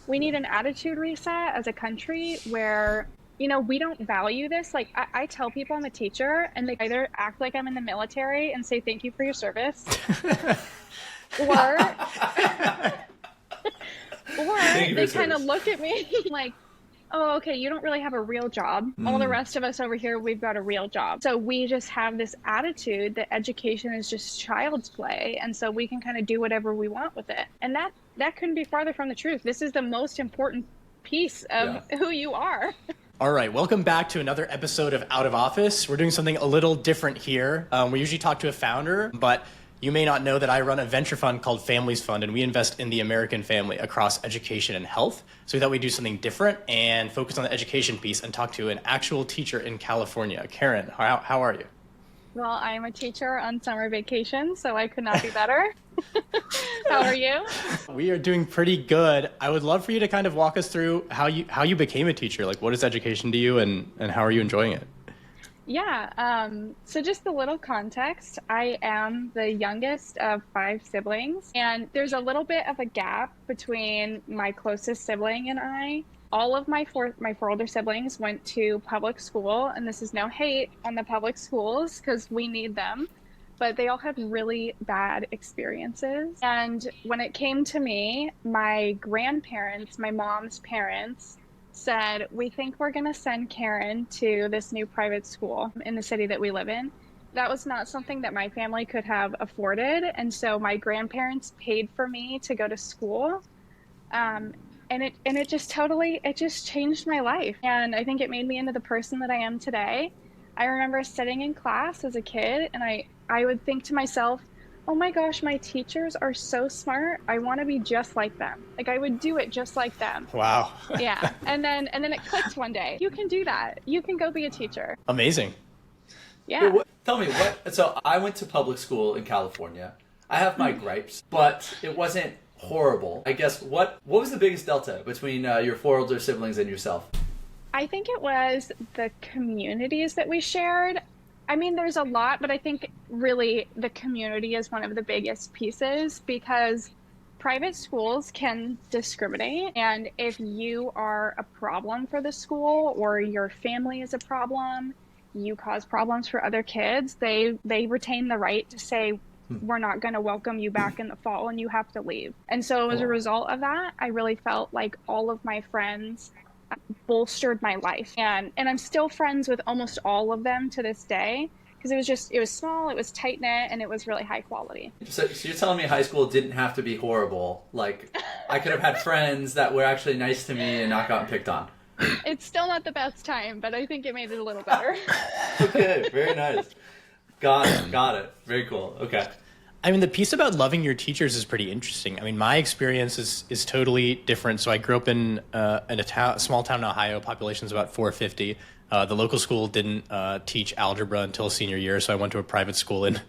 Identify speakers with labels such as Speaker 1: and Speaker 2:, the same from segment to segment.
Speaker 1: we need an attitude reset as a country where, we don't value this. Like, I tell people I'm a teacher, and they either act like I'm in the military and say thank you for your service, or or
Speaker 2: Thank you for
Speaker 1: they
Speaker 2: your
Speaker 1: kind of
Speaker 2: service.
Speaker 1: look at me like, oh, okay, you don't really have a real job. All the rest of us over here, we've got a real job. So we just have this attitude that education is just child's play. And so we can kind of do whatever we want with it. And that couldn't be farther from the truth. This is the most important piece of
Speaker 2: Yeah.
Speaker 1: who you are.
Speaker 3: All right, welcome back to another episode of Out of Office. We're doing something a little different here. We usually talk to a founder, but you may not know that I run a venture fund called Families Fund, and we invest in the American family across education and health. So we thought we'd do something different and focus on the education piece and talk to an actual teacher in California. Karen, how are you?
Speaker 1: Well, I'm a teacher on summer vacation, so I could not be better. How are you?
Speaker 3: We are doing pretty good. I would love for you to kind of walk us through how you became a teacher. Like, what is education to you, and how are you enjoying it?
Speaker 1: Yeah, so just a little context. I am the youngest of 5 siblings, and there's a little bit of a gap between my closest sibling and I. All of my four older siblings went to public school, and this is no hate on the public schools because we need them, but they all had really bad experiences. And when it came to me, my grandparents, my mom's parents, said, we think we're going to send Karen to this new private school in the city that we live in. That was not something that my family could have afforded. And so my grandparents paid for me to go to school. And it just changed my life. And I think it made me into the person that I am today. I remember sitting in class as a kid, and I would think to myself, oh my gosh, my teachers are so smart. I want to be just like them. Like, I would do it just like them.
Speaker 3: Wow.
Speaker 1: Yeah. And then it clicked one day. You can do that. You can go be a teacher.
Speaker 3: Amazing.
Speaker 1: Yeah.
Speaker 2: Tell me what. So I went to public school in California. I have my gripes, but it wasn't horrible. I guess what was the biggest delta between your 4 older siblings and yourself?
Speaker 1: I think it was the communities that we shared. I mean, there's a lot, but I think really the community is one of the biggest pieces because private schools can discriminate. And if you are a problem for the school or your family is a problem, you cause problems for other kids, they retain the right to say, we're not going to welcome you back in the fall and you have to leave. And so as a result of that, I really felt like all of my friends bolstered my life. And I'm still friends with almost all of them to this day because it was small, it was tight knit, and it was really high quality.
Speaker 2: So you're telling me high school didn't have to be horrible? Like, I could have had friends that were actually nice to me and not gotten picked on.
Speaker 1: It's still not the best time, but I think it made it a little better.
Speaker 2: Okay, very nice. Got it. Very cool. Okay.
Speaker 3: I mean, the piece about loving your teachers is pretty interesting. I mean, my experience is totally different. So I grew up in a small town in Ohio, population's about 450. The local school didn't teach algebra until senior year, so I went to a private school in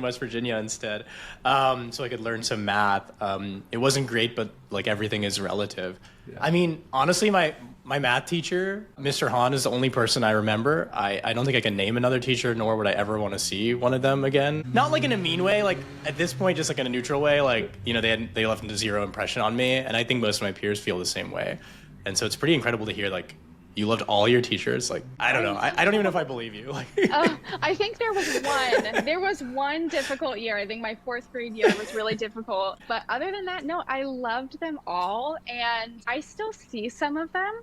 Speaker 3: West Virginia instead, so I could learn some math. It wasn't great, but like everything is relative. Yeah. I mean, honestly, my math teacher, Mr. Hahn, is the only person I remember. I don't think I can name another teacher, nor would I ever want to see one of them again. Not like in a mean way, like at this point, just like in a neutral way. Like, they left a zero impression on me, and I think most of my peers feel the same way. And so it's pretty incredible to hear like you loved all your teachers. Like, I don't know. I don't even know if I believe you. Like,
Speaker 1: I think there was one difficult year. I think my 4th grade year was really difficult. But other than that, no, I loved them all. And I still see some of them.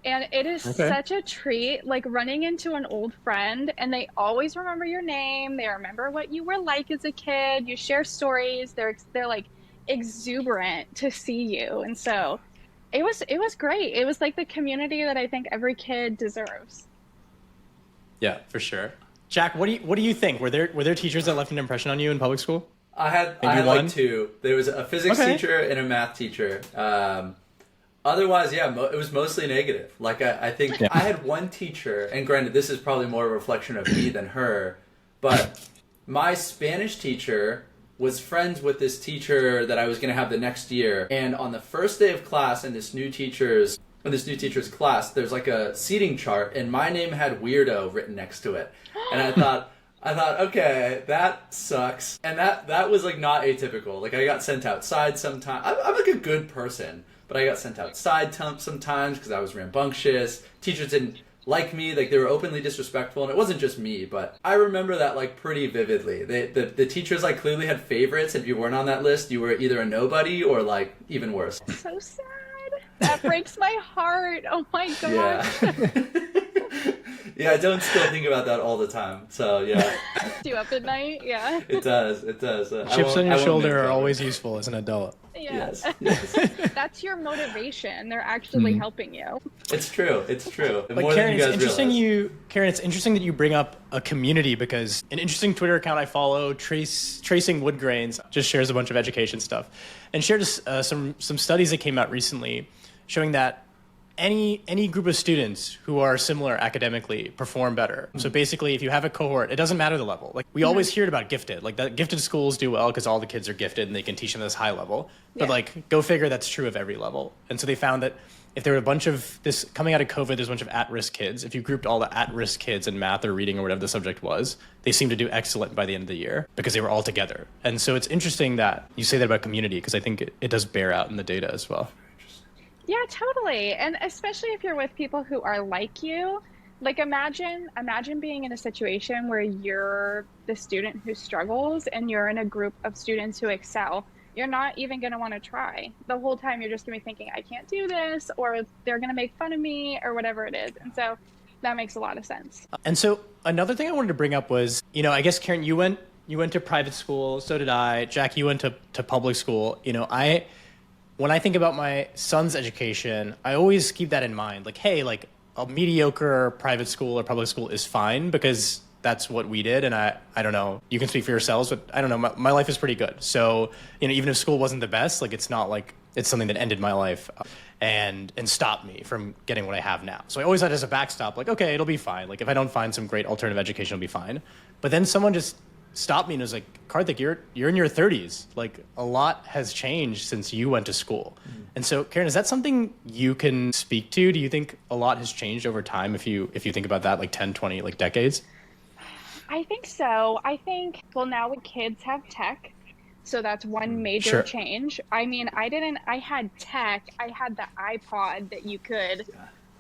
Speaker 1: And it is such a treat, like running into an old friend, and they always remember your name. They remember what you were like as a kid. You share stories. They're like exuberant to see you. And so it was great. It was like the community that I think every kid deserves.
Speaker 3: Yeah, for sure. Jack, what do you think? Were there teachers that left an impression on you in public school?
Speaker 2: I had like 2. There was a physics teacher and a math teacher. Otherwise, yeah, it was mostly negative. Like, I think I had one teacher, and granted, this is probably more a reflection of me than her, but my Spanish teacher was friends with this teacher that I was going to have the next year. And on the first day of class in this new teacher's class, there's like a seating chart, and my name had weirdo written next to it. And I thought, I thought, okay, that sucks. And that was like not atypical. Like I got sent outside sometimes. I'm like a good person, but I got sent outside sometimes because I was rambunctious. Teachers didn't like me, like they were openly disrespectful, and it wasn't just me, but I remember that like pretty vividly. The teachers like clearly had favorites. If you weren't on that list, you were either a nobody or like even worse.
Speaker 1: So sad. That breaks my heart. Oh my gosh.
Speaker 2: Yeah. Yeah, I don't still think about that all the time. So yeah.
Speaker 1: You up at night? Yeah.
Speaker 2: It does.
Speaker 3: Chips on your shoulder are always useful as an adult.
Speaker 1: Yeah.
Speaker 2: Yes.
Speaker 1: That's your motivation. They're actually helping you.
Speaker 2: It's true.
Speaker 3: But
Speaker 2: More
Speaker 3: Karen,
Speaker 2: than you guys realize.
Speaker 3: Karen, it's interesting that you bring up a community, because an interesting Twitter account I follow, Tracing Wood Grains, just shares a bunch of education stuff, and shared some studies that came out recently showing that any group of students who are similar academically perform better. So basically, if you have a cohort, it doesn't matter the level. Like we always hear about gifted, like that gifted schools do well because all the kids are gifted and they can teach them at this high level. But like, go figure, that's true of every level. And so they found that if there were a bunch of this coming out of COVID, there's a bunch of at-risk kids. If you grouped all the at-risk kids in math or reading or whatever the subject was, they seemed to do excellent by the end of the year because they were all together. And so it's interesting that you say that about community, because I think it does bear out in the data as well.
Speaker 1: Yeah, totally. And especially if you're with people who are like you. Like imagine being in a situation where you're the student who struggles and you're in a group of students who excel. You're not even going to want to try. The whole time you're just going to be thinking, I can't do this, or they're going to make fun of me, or whatever it is. And so that makes a lot of sense.
Speaker 3: And so another thing I wanted to bring up was, I guess, Karen, you went to private school, so did I. Jack, you went to public school. When I think about my son's education, I always keep that in mind. Like, hey, like a mediocre private school or public school is fine because that's what we did. And I don't know, you can speak for yourselves, but I don't know, my life is pretty good. So, even if school wasn't the best, like it's not like it's something that ended my life and stopped me from getting what I have now. So I always had as a backstop, like, okay, it'll be fine. Like if I don't find some great alternative education, it'll be fine. But then someone just stopped me and was like, Karthik, you're in your 30s. Like a lot has changed since you went to school. And so, Karen, is that something you can speak to? Do you think a lot has changed over time if you think about that, like 10, 20, like decades?
Speaker 1: I think so. I think, now kids have tech, so that's one major change. I mean, I had tech. I had the iPod that you could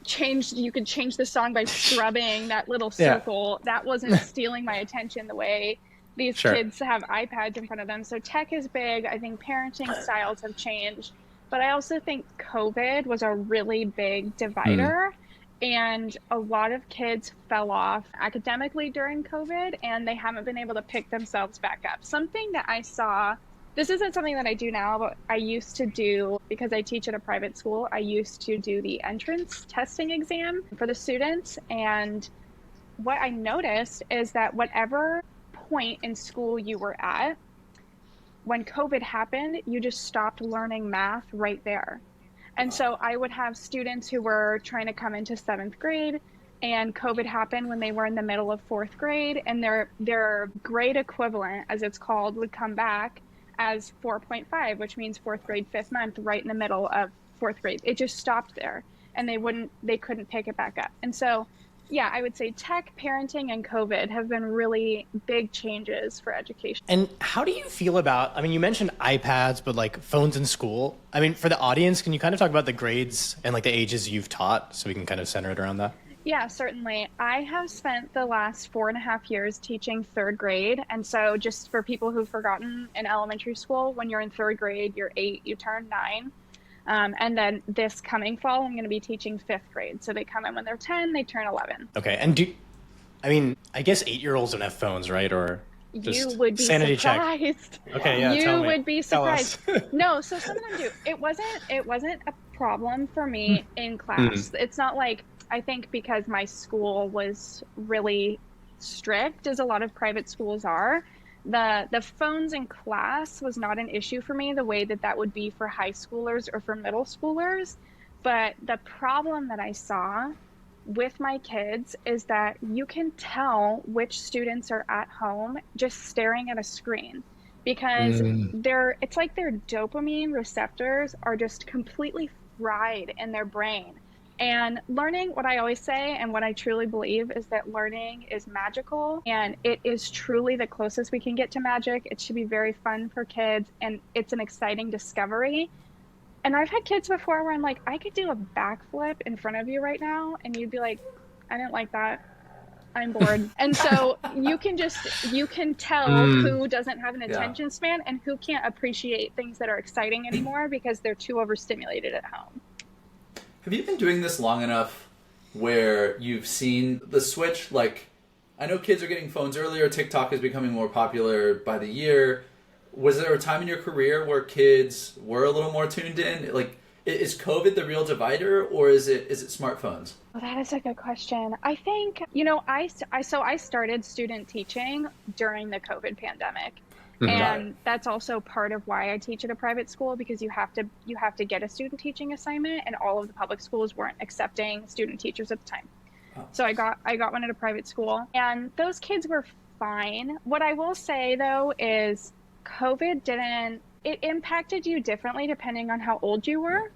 Speaker 1: change the song by scrubbing that little circle. That wasn't stealing my attention the way these kids have iPads in front of them. So tech is big. I think parenting styles have changed. But I also think COVID was a really big divider. And a lot of kids fell off academically during COVID, and they haven't been able to pick themselves back up. Something that I saw, this isn't something that I do now, but I used to do, because I teach at a private school, I used to do the entrance testing exam for the students. And what I noticed is that whatever point in school you were at, when COVID happened, you just stopped learning math right there. And so I would have students who were trying to come into 7th grade, and COVID happened when they were in the middle of 4th grade, and their grade equivalent, as it's called, would come back as 4.5, which means 4th grade, 5th month, right in the middle of 4th grade. It just stopped there, and they couldn't pick it back up. And so, yeah, I would say tech, parenting, and COVID have been really big changes for education.
Speaker 3: And how do you feel about, you mentioned iPads, but like phones in school. For the audience, can you kind of talk about the grades and like the ages you've taught so we can kind of center it around that?
Speaker 1: Yeah, certainly. I have spent the last 4.5 years teaching 3rd grade. And so just for people who've forgotten, in elementary school, when you're in 3rd grade, you're 8, you turn 9. And then this coming fall, I'm going to be teaching 5th grade. So they come in when they're 10, they turn 11.
Speaker 3: Okay. And I guess 8-year-olds don't have phones, right? Or just
Speaker 1: you would be
Speaker 3: sanity
Speaker 1: surprised.
Speaker 3: Check. Okay, yeah,
Speaker 1: you
Speaker 3: tell me.
Speaker 1: would be surprised. No, so some of them do. It wasn't a problem for me in class. It's not like, I think because my school was really strict, as a lot of private schools are, the phones in class was not an issue for me the way that would be for high schoolers or for middle schoolers. But the problem that I saw with my kids is that you can tell which students are at home just staring at a screen, because it's like their dopamine receptors are just completely fried in their brain. And learning, what I always say and what I truly believe is that learning is magical, and it is truly the closest we can get to magic. It should be very fun for kids, and it's an exciting discovery. And I've had kids before where I'm like, I could do a backflip in front of you right now, and you'd be like, I didn't like that. I'm bored. And so you can tell who doesn't have an attention span and who can't appreciate things that are exciting anymore because they're too overstimulated at home.
Speaker 2: Have you been doing this long enough where you've seen the switch? Like, I know kids are getting phones earlier. TikTok is becoming more popular by the year. Was there a time in your career where kids were a little more tuned in? Like, is COVID the real divider, or is it smartphones?
Speaker 1: Well, that is a good question. I think, I started student teaching during the COVID pandemic. And that's also part of why I teach at a private school, because you have to get a student teaching assignment, and all of the public schools weren't accepting student teachers at the time. Oh. So I got one at a private school, and those kids were fine. What I will say though is COVID it impacted you differently depending on how old you were.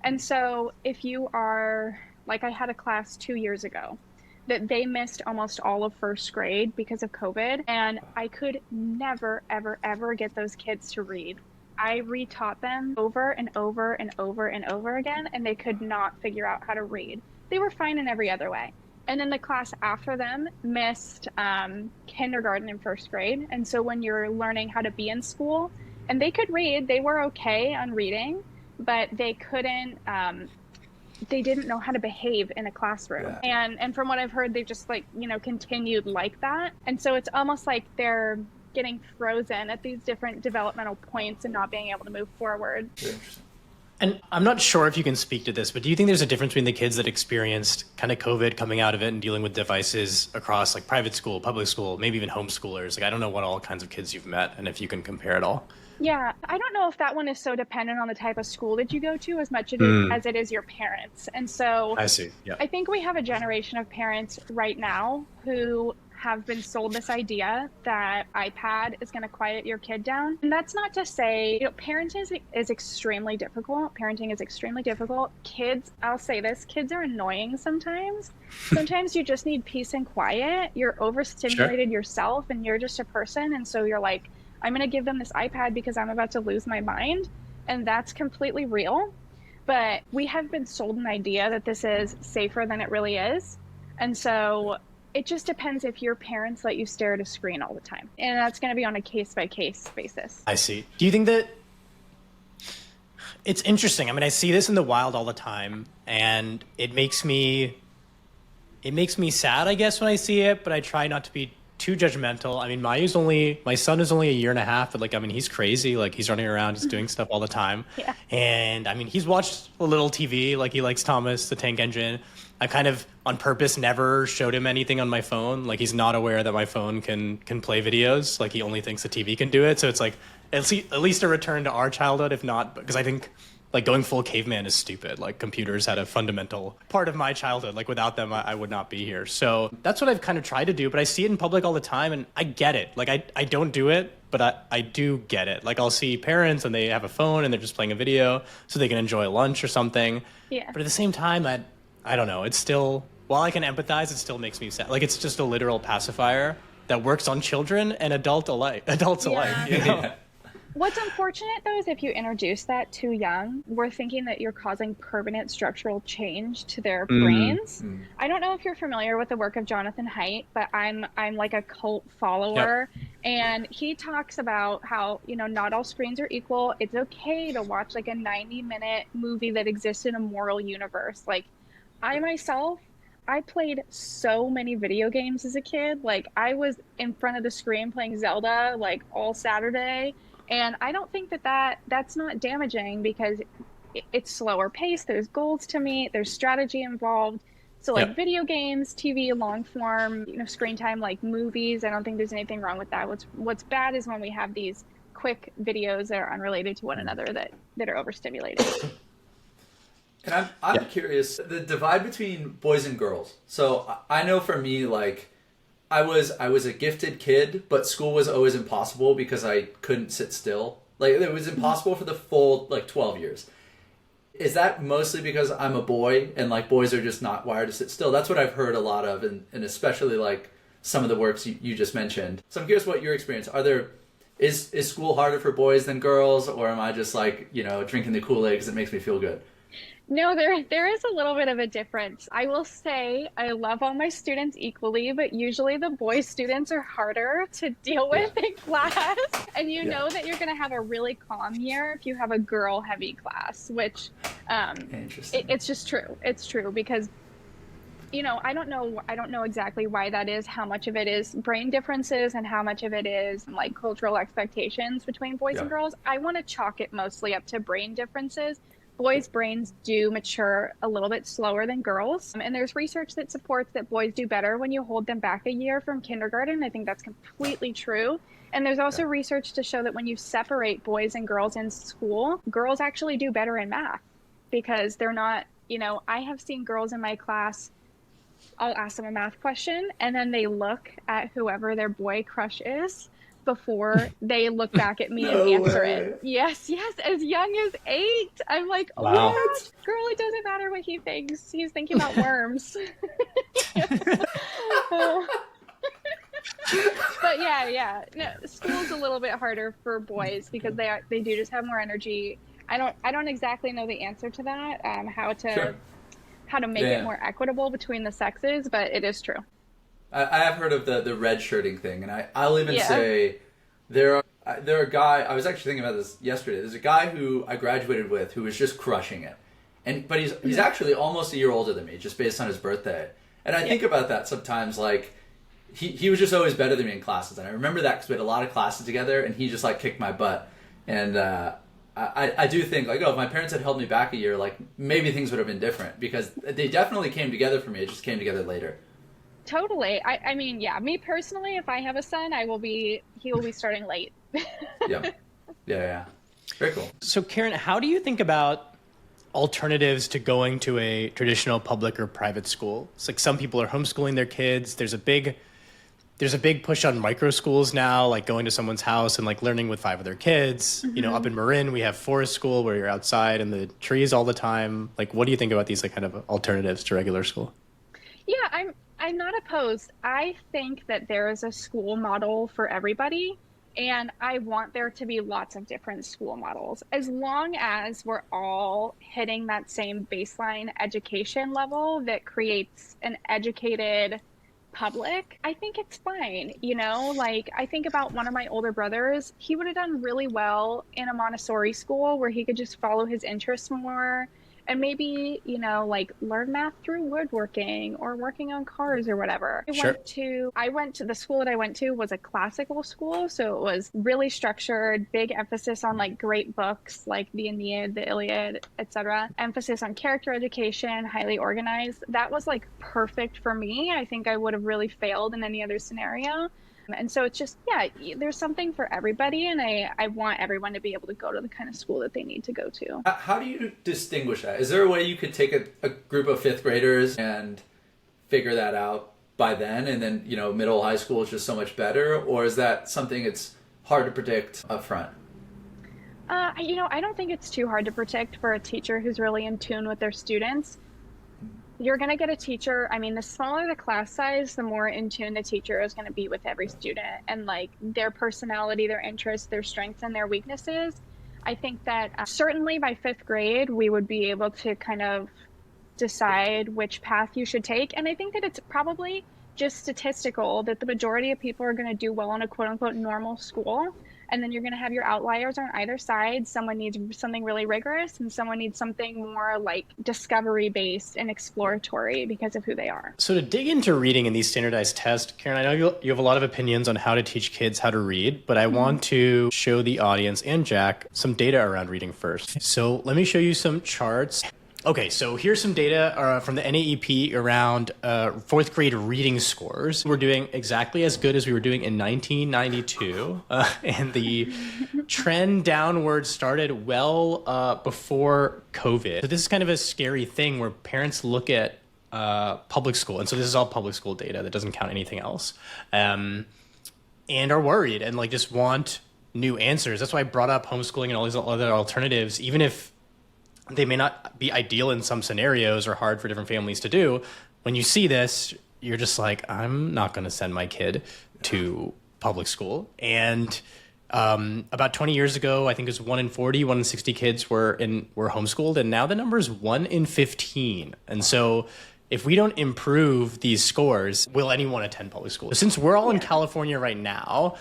Speaker 1: And so if you are, like, I had a class 2 years ago that they missed almost all of first grade because of COVID. And I could never, ever, ever get those kids to read. I retaught them over and over and over and over again, and they could not figure out how to read. They were fine in every other way. And then the class after them missed kindergarten and first grade. And so when you're learning how to be in school, and they could read, they were okay on reading, but they couldn't, they didn't know how to behave in a classroom. Yeah. And from what I've heard, they've just continued like that. And so it's almost like they're getting frozen at these different developmental points and not being able to move forward.
Speaker 2: Very interesting.
Speaker 3: And I'm not sure if you can speak to this, but do you think there's a difference between the kids that experienced kind of COVID coming out of it and dealing with devices across like private school, public school, maybe even homeschoolers? Like, I don't know what all kinds of kids you've met and if you can compare it all.
Speaker 1: Yeah, I don't know if that one is so dependent on the type of school that you go to as much as it is your parents. And so
Speaker 3: I see. Yeah.
Speaker 1: I think we have a generation of parents right now who have been sold this idea that iPad is going to quiet your kid down. And that's not to say, parenting is extremely difficult. Parenting is extremely difficult. Kids, I'll say this, kids are annoying sometimes. Sometimes you just need peace and quiet. You're overstimulated yourself, and you're just a person. And so you're like, I'm going to give them this iPad because I'm about to lose my mind. And that's completely real. But we have been sold an idea that this is safer than it really is. And so it just depends if your parents let you stare at a screen all the time. And that's going to be on a case-by-case basis.
Speaker 3: I see. Do you think that it's interesting? I mean, I see this in the wild all the time, and it makes me sad, I guess, when I see it, but I try not to be too judgmental. I mean, my son is only a year and a half, but he's crazy. Like, he's running around, just doing stuff all the time.
Speaker 1: Yeah.
Speaker 3: And I mean, he's watched a little TV, like he likes Thomas the Tank Engine. I kind of on purpose never showed him anything on my phone. Like, he's not aware that my phone can play videos. Like, he only thinks the TV can do it. So it's like, at least a return to our childhood, if not, because I think like going full caveman is stupid. Like, computers had a fundamental part of my childhood. Like, without them, I would not be here. So that's what I've kind of tried to do, but I see it in public all the time, and I get it. Like, I don't do it, but I do get it. Like, I'll see parents and they have a phone and they're just playing a video so they can enjoy lunch or something.
Speaker 1: Yeah.
Speaker 3: But at the same time, I don't know. It's still, while I can empathize, it still makes me sad. Like, it's just a literal pacifier that works on children and adults alike. You know?
Speaker 1: What's unfortunate, though, is if you introduce that too young, we're thinking that you're causing permanent structural change to their brains. I don't know if you're familiar with the work of Jonathan Haidt, but I'm like a cult follower. Yep. And he talks about how, not all screens are equal. It's okay to watch like a 90-minute movie that exists in a moral universe. Like, I played so many video games as a kid. Like, I was in front of the screen playing Zelda like all Saturday. And I don't think that's not damaging because it's slower paced. There's goals to meet. There's strategy involved. So like video games, TV, long form, screen time, like movies, I don't think there's anything wrong with that. What's bad is when we have these quick videos that are unrelated to one another that are overstimulated.
Speaker 2: And I'm curious, the divide between boys and girls. So I know for me, like, I was a gifted kid, but school was always impossible because I couldn't sit still. Like, it was impossible for the full 12 years. Is that mostly because I'm a boy and like boys are just not wired to sit still? That's what I've heard a lot of, and especially like some of the works you just mentioned. So I'm curious what your experience. Is school harder for boys than girls, or am I just like, drinking the Kool-Aid because it makes me feel good?
Speaker 1: No, there is a little bit of a difference. I will say I love all my students equally, but usually the boy students are harder to deal with in class. And you know that you're going to have a really calm year if you have a girl heavy class, which it's just true. It's true because I don't know exactly why that is, how much of it is brain differences and how much of it is like cultural expectations between boys and girls. I want to chalk it mostly up to brain differences. Boys' brains do mature a little bit slower than girls. And there's research that supports that boys do better when you hold them back a year from kindergarten. I think that's completely true. And there's also research to show that when you separate boys and girls in school, girls actually do better in math because they're not, I have seen girls in my class, I'll ask them a math question and then they look at whoever their boy crush is before they look back at me and answer it. Yes, as young as 8. I'm like, oh my gosh, girl, it doesn't matter what he thinks. He's thinking about worms. But no, school's a little bit harder for boys because they do just have more energy. I don't exactly know the answer to that, how to make it more equitable between the sexes, but it is true.
Speaker 2: I have heard of the red shirting thing, and I'll even say there are guy. I was actually thinking about this yesterday. There's a guy who I graduated with who was just crushing it, but he's actually almost a year older than me, just based on his birthday. And I think about that sometimes, like he was just always better than me in classes, and I remember that because we had a lot of classes together, and he just like kicked my butt. And I do think like, if my parents had held me back a year, like maybe things would have been different because they definitely came together for me. It just came together later.
Speaker 1: Totally. I mean, me personally, if I have a son, he will be starting late.
Speaker 2: Yeah. Very cool.
Speaker 3: So Karen, how do you think about alternatives to going to a traditional public or private school? It's like some people are homeschooling their kids. There's a big push on micro schools now, like going to someone's house and like learning with 5 other kids. Mm-hmm. Up in Marin, we have forest school where you're outside in the trees all the time. Like, what do you think about these like kind of alternatives to regular school?
Speaker 1: Yeah, I'm not opposed. I think that there is a school model for everybody, and I want there to be lots of different school models. As long as we're all hitting that same baseline education level that creates an educated public, I think it's fine. Like I think about one of my older brothers, he would have done really well in a Montessori school where he could just follow his interests more and maybe, like learn math through woodworking or working on cars or whatever. I went to the school that I went to was a classical school. So it was really structured, big emphasis on like great books like the Aeneid, the Iliad, etc. Emphasis on character education, highly organized. That was like perfect for me. I think I would have really failed in any other scenario. And so it's just, there's something for everybody. And I want everyone to be able to go to the kind of school that they need to go to.
Speaker 2: How do you distinguish that? Is there a way you could take a group of 5th graders and figure that out by then? And then, middle, high school is just so much better? Or is that something it's hard to predict up front?
Speaker 1: I don't think it's too hard to predict for a teacher who's really in tune with their students. You're going to get a teacher. I mean, the smaller the class size, the more in tune the teacher is going to be with every student and like their personality, their interests, their strengths and their weaknesses. I think that certainly by 5th grade, we would be able to kind of decide which path you should take. And I think that it's probably just statistical that the majority of people are going to do well in a quote unquote normal school. And then you're going to have your outliers on either side. Someone needs something really rigorous and someone needs something more like discovery based and exploratory because of who they are.
Speaker 3: So to dig into reading in these standardized tests, Karen, I know you have a lot of opinions on how to teach kids how to read, but I want to show the audience and Jack some data around reading first. So let me show you some charts. Okay, so here's some data from the NAEP around 4th grade reading scores. We're doing exactly as good as we were doing in 1992, and the trend downward started well before COVID. So this is kind of a scary thing where parents look at public school, and so this is all public school data that doesn't count anything else, and are worried and like just want new answers. That's why I brought up homeschooling and all these other alternatives, even if they may not be ideal in some scenarios or hard for different families to do. When you see this, you're just like, I'm not going to send my kid to public school. And about 20 years ago, I think it was 1 in 40, 1 in 60 kids were homeschooled, and now the number is 1 in 15. And so if we don't improve these scores, will anyone attend public school? Since we're all in California right now,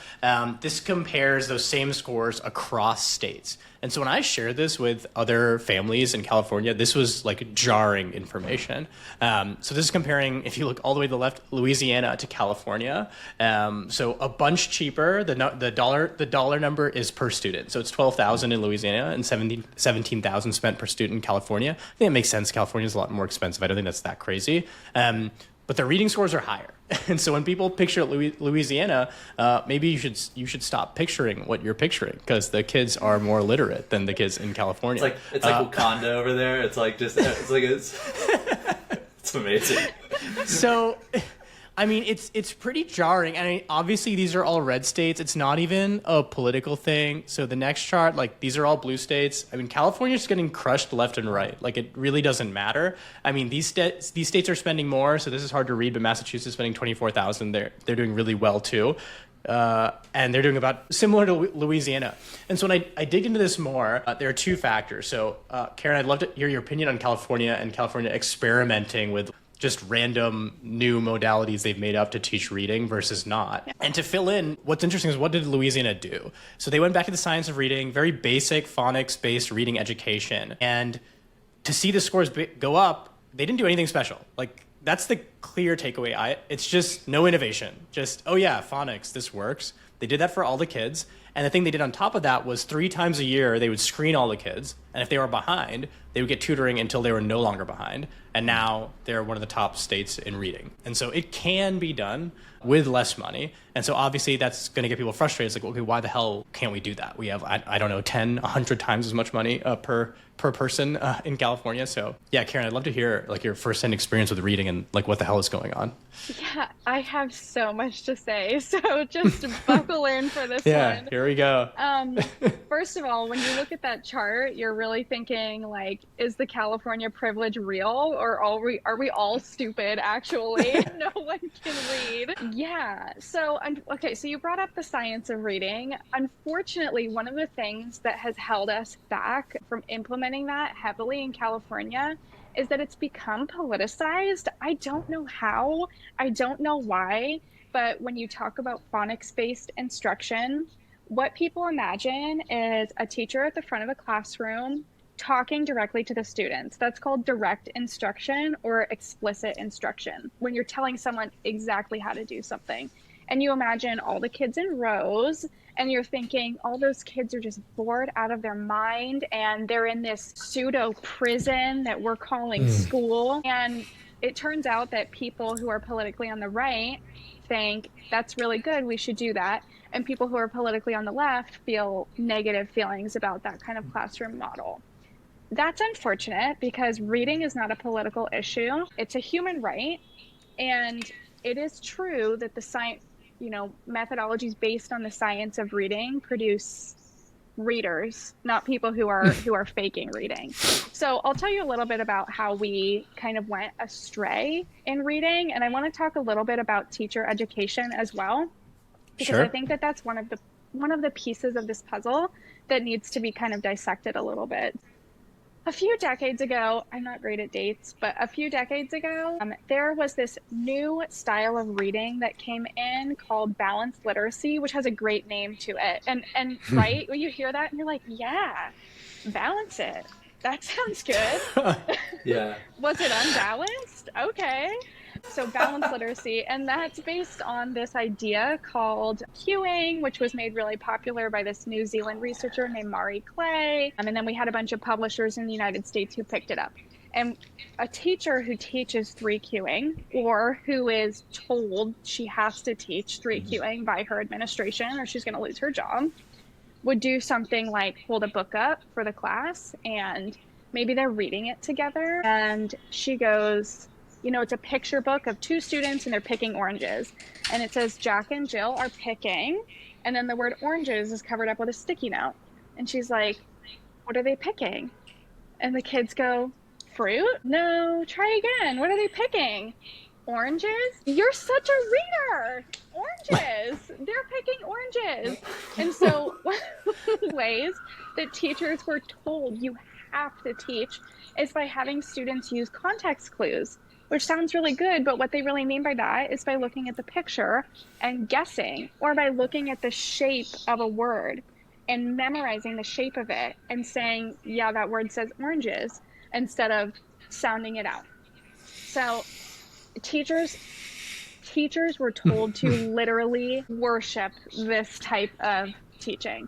Speaker 3: this compares those same scores across states. And so when I shared this with other families in California, this was like jarring information. So this is comparing, if you look all the way to the left, Louisiana to California. So a bunch cheaper. The dollar number is per student. So it's $12,000 in Louisiana and $17,000 spent per student in California. I think it makes sense. California is a lot more expensive. I don't think that's that crazy. But the reading scores are higher. And so when people picture Louisiana, maybe you should stop picturing what you're picturing, because the kids are more literate than the kids in California.
Speaker 2: It's like Wakanda over there. It's amazing.
Speaker 3: So, I mean, it's pretty jarring. I mean, obviously these are all red states. It's not even a political thing. So the next chart, like, these are all blue states. I mean, California's getting crushed left and right. Like, it really doesn't matter. I mean, these states are spending more, so this is hard to read, but Massachusetts is spending $24,000. They're doing really well too. And they're doing about similar to Louisiana. And so when I dig into this more, there are two factors. So, Karen, I'd love to hear your opinion on California and California experimenting with just random new modalities they've made up to teach reading versus not. Yeah. And to fill in, what's interesting is, what did Louisiana do? So they went back to the science of reading, very basic phonics-based reading education. And to see the scores go up, they didn't do anything special. Like, that's the clear takeaway. It's just no innovation. Just, oh yeah, phonics, this works. They did that for all the kids. And the thing they did on top of that was 3 times a year, they would screen all the kids. And if they were behind, they would get tutoring until they were no longer behind. And now they're one of the top states in reading. And so it can be done with less money. And so obviously that's going to get people frustrated. It's like, okay, why the hell can't we do that? We have, I don't know, 10, 100 times as much money per person in California. So yeah, Karen, I'd love to hear like your firsthand experience with reading and like what the hell is going on.
Speaker 1: Yeah, I have so much to say. So just buckle in for this
Speaker 3: one.
Speaker 1: Here
Speaker 3: we go.
Speaker 1: First of all, when you look at that chart, you're really thinking like, is the California privilege real, or are we all stupid actually? No one can read. Yeah. So, okay, so you brought up the science of reading. Unfortunately, one of the things that has held us back from implementing that heavily in California is that it's become politicized. I don't know how, I don't know why, but when you talk about phonics-based instruction, what people imagine is a teacher at the front of a classroom talking directly to the students. That's called direct instruction or explicit instruction, when you're telling someone exactly how to do something. And you imagine all the kids in rows, and you're thinking all those kids are just bored out of their mind, and they're in this pseudo prison that we're calling school. And it turns out that people who are politically on the right think that's really good, we should do that. And people who are politically on the left feel negative feelings about that kind of classroom model. That's unfortunate, because reading is not a political issue. It's a human right. And it is true that the science, methodologies based on the science of reading produce readers, not people who are faking reading. So I'll tell you a little bit about how we kind of went astray in reading. And I want to talk a little bit about teacher education as well, because I think that that's one of the pieces of this puzzle that needs to be kind of dissected a little bit. A few decades ago, I'm not great at dates, but a few decades ago, there was this new style of reading that came in called balanced literacy, which has a great name to it. And right, when you hear that and you're like, yeah, balance it. That sounds good.
Speaker 2: Yeah.
Speaker 1: Was it unbalanced? Okay. So balanced literacy, and that's based on this idea called cueing, which was made really popular by this New Zealand researcher named Mari Clay. And then we had a bunch of publishers in the United States who picked it up. And a teacher who teaches 3 cueing, or who is told she has to teach 3 cueing by her administration or she's going to lose her job, would do something like hold a book up for the class, and maybe they're reading it together. And she goes, it's a picture book of 2 students and they're picking oranges. And it says Jack and Jill are picking. And then the word oranges is covered up with a sticky note. And she's like, what are they picking? And the kids go, fruit? No, try again. What are they picking? Oranges? You're such a reader. Oranges. They're picking oranges. And so one of the ways that teachers were told you have to teach is by having students use context clues, which sounds really good, but what they really mean by that is by looking at the picture and guessing, or by looking at the shape of a word and memorizing the shape of it and saying, yeah, that word says oranges, instead of sounding it out. So teachers were told to literally worship this type of teaching,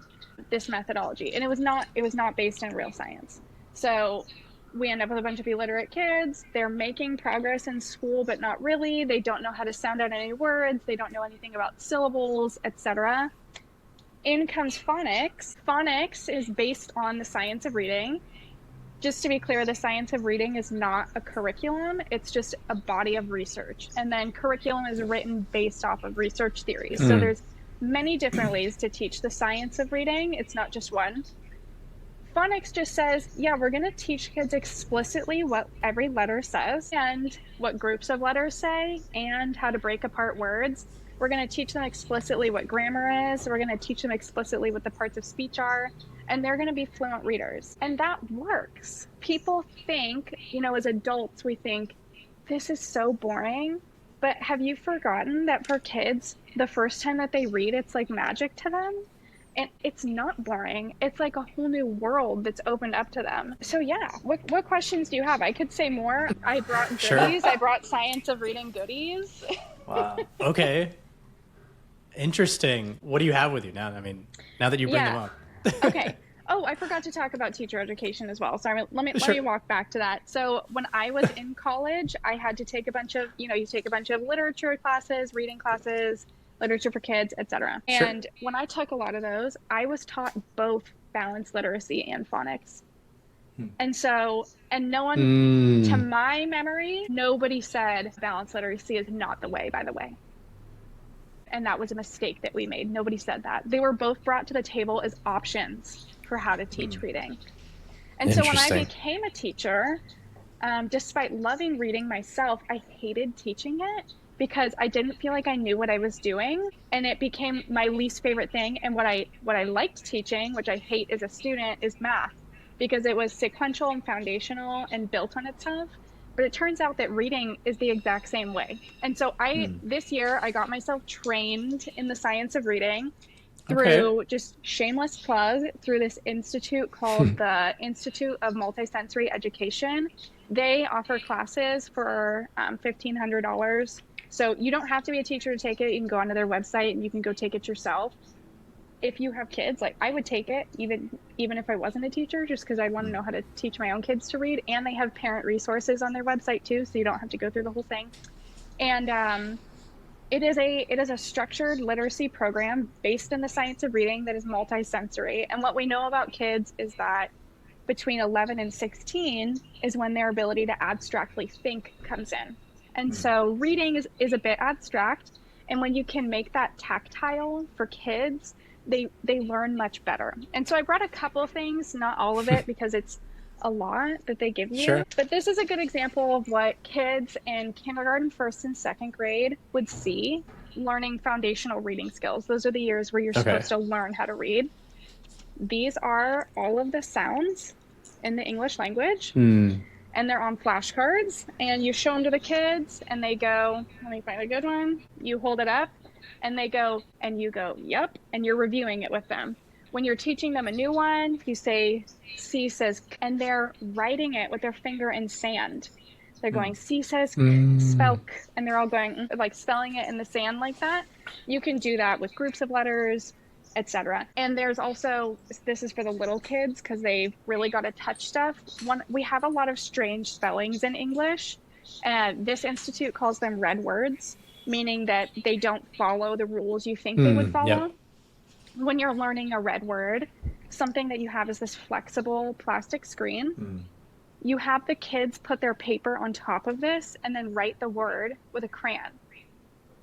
Speaker 1: this methodology, and it was not based in real science. So we end up with a bunch of illiterate kids. They're making progress in school, but not really. They don't know how to sound out any words. They don't know anything about syllables, etc. In comes phonics. Phonics is based on the science of reading. Just to be clear, the science of reading is not a curriculum. It's just a body of research. And then curriculum is written based off of research theories. So there's many different ways to teach the science of reading. It's not just one. Phonics just says, yeah, we're going to teach kids explicitly what every letter says and what groups of letters say and how to break apart words. We're going to teach them explicitly what grammar is. We're going to teach them explicitly what the parts of speech are. And they're going to be fluent readers. And that works. People think, as adults, we think, this is so boring. But have you forgotten that for kids, the first time that they read, it's like magic to them? And it's not boring. It's like a whole new world that's opened up to them. So yeah, what questions do you have? I could say more. I brought goodies.
Speaker 3: Sure.
Speaker 1: I brought science of reading goodies.
Speaker 2: Wow.
Speaker 3: Okay. Interesting. What do you have with you now? I mean, now that you bring them up.
Speaker 1: Okay. Oh, I forgot to talk about teacher education as well. So let me walk back to that. So when I was in college, I had to take a bunch of, you take a bunch of literature classes, reading classes, literature for kids, etc. And when I took a lot of those, I was taught both balanced literacy and phonics. And so, and no one, to my memory, nobody said balanced literacy is not the way, by the way. And that was a mistake that we made. Nobody said that. They were both brought to the table as options for how to teach reading. And so when I became a teacher, despite loving reading myself, I hated teaching it because I didn't feel like I knew what I was doing, and it became my least favorite thing. And what I liked teaching, which I hate as a student, is math, because it was sequential and foundational and built on itself. But it turns out that reading is the exact same way. And so this year, I got myself trained in the science of reading through, just shameless plug, through this institute called the Institute of Multisensory Education. They offer classes for $1,500. So you don't have to be a teacher to take it. You can go onto their website and you can go take it yourself. If you have kids, like, I would take it even if I wasn't a teacher, just because I want to know how to teach my own kids to read. And they have parent resources on their website too, so you don't have to go through the whole thing. And it is a structured literacy program based in the science of reading that is multisensory. And what we know about kids is that between 11 and 16 is when their ability to abstractly think comes in. And so reading is a bit abstract. And when you can make that tactile for kids, they learn much better. And so I brought a couple of things, not all of it, because it's a lot that they give you.
Speaker 3: Sure.
Speaker 1: But this is a good example of what kids in kindergarten, first and second grade would see learning foundational reading skills. Those are the years where you're supposed to learn how to read. These are all of the sounds in the English language. And they're on flashcards, and you show them to the kids, and they go, let me find a good one. You hold it up, and they go, and you go, yep, and you're reviewing it with them. When you're teaching them a new one, you say, C says, and they're writing it with their finger in sand. They're going, C says, spell, and they're all going, like, spelling it in the sand like that. You can do that with groups of letters, etc. And there's also, this is for the little kids because they've really got to touch stuff. We have a lot of strange spellings in English, and this institute calls them red words, meaning that they don't follow the rules you think they would follow. Yep. When you're learning a red word, something that you have is this flexible plastic screen. You have the kids put their paper on top of this and then write the word with a crayon.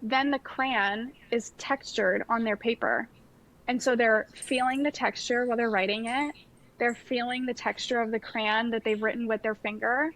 Speaker 1: Then the crayon is textured on their paper. And so they're feeling the texture while they're writing it. They're feeling the texture of the crayon that they've written with their finger.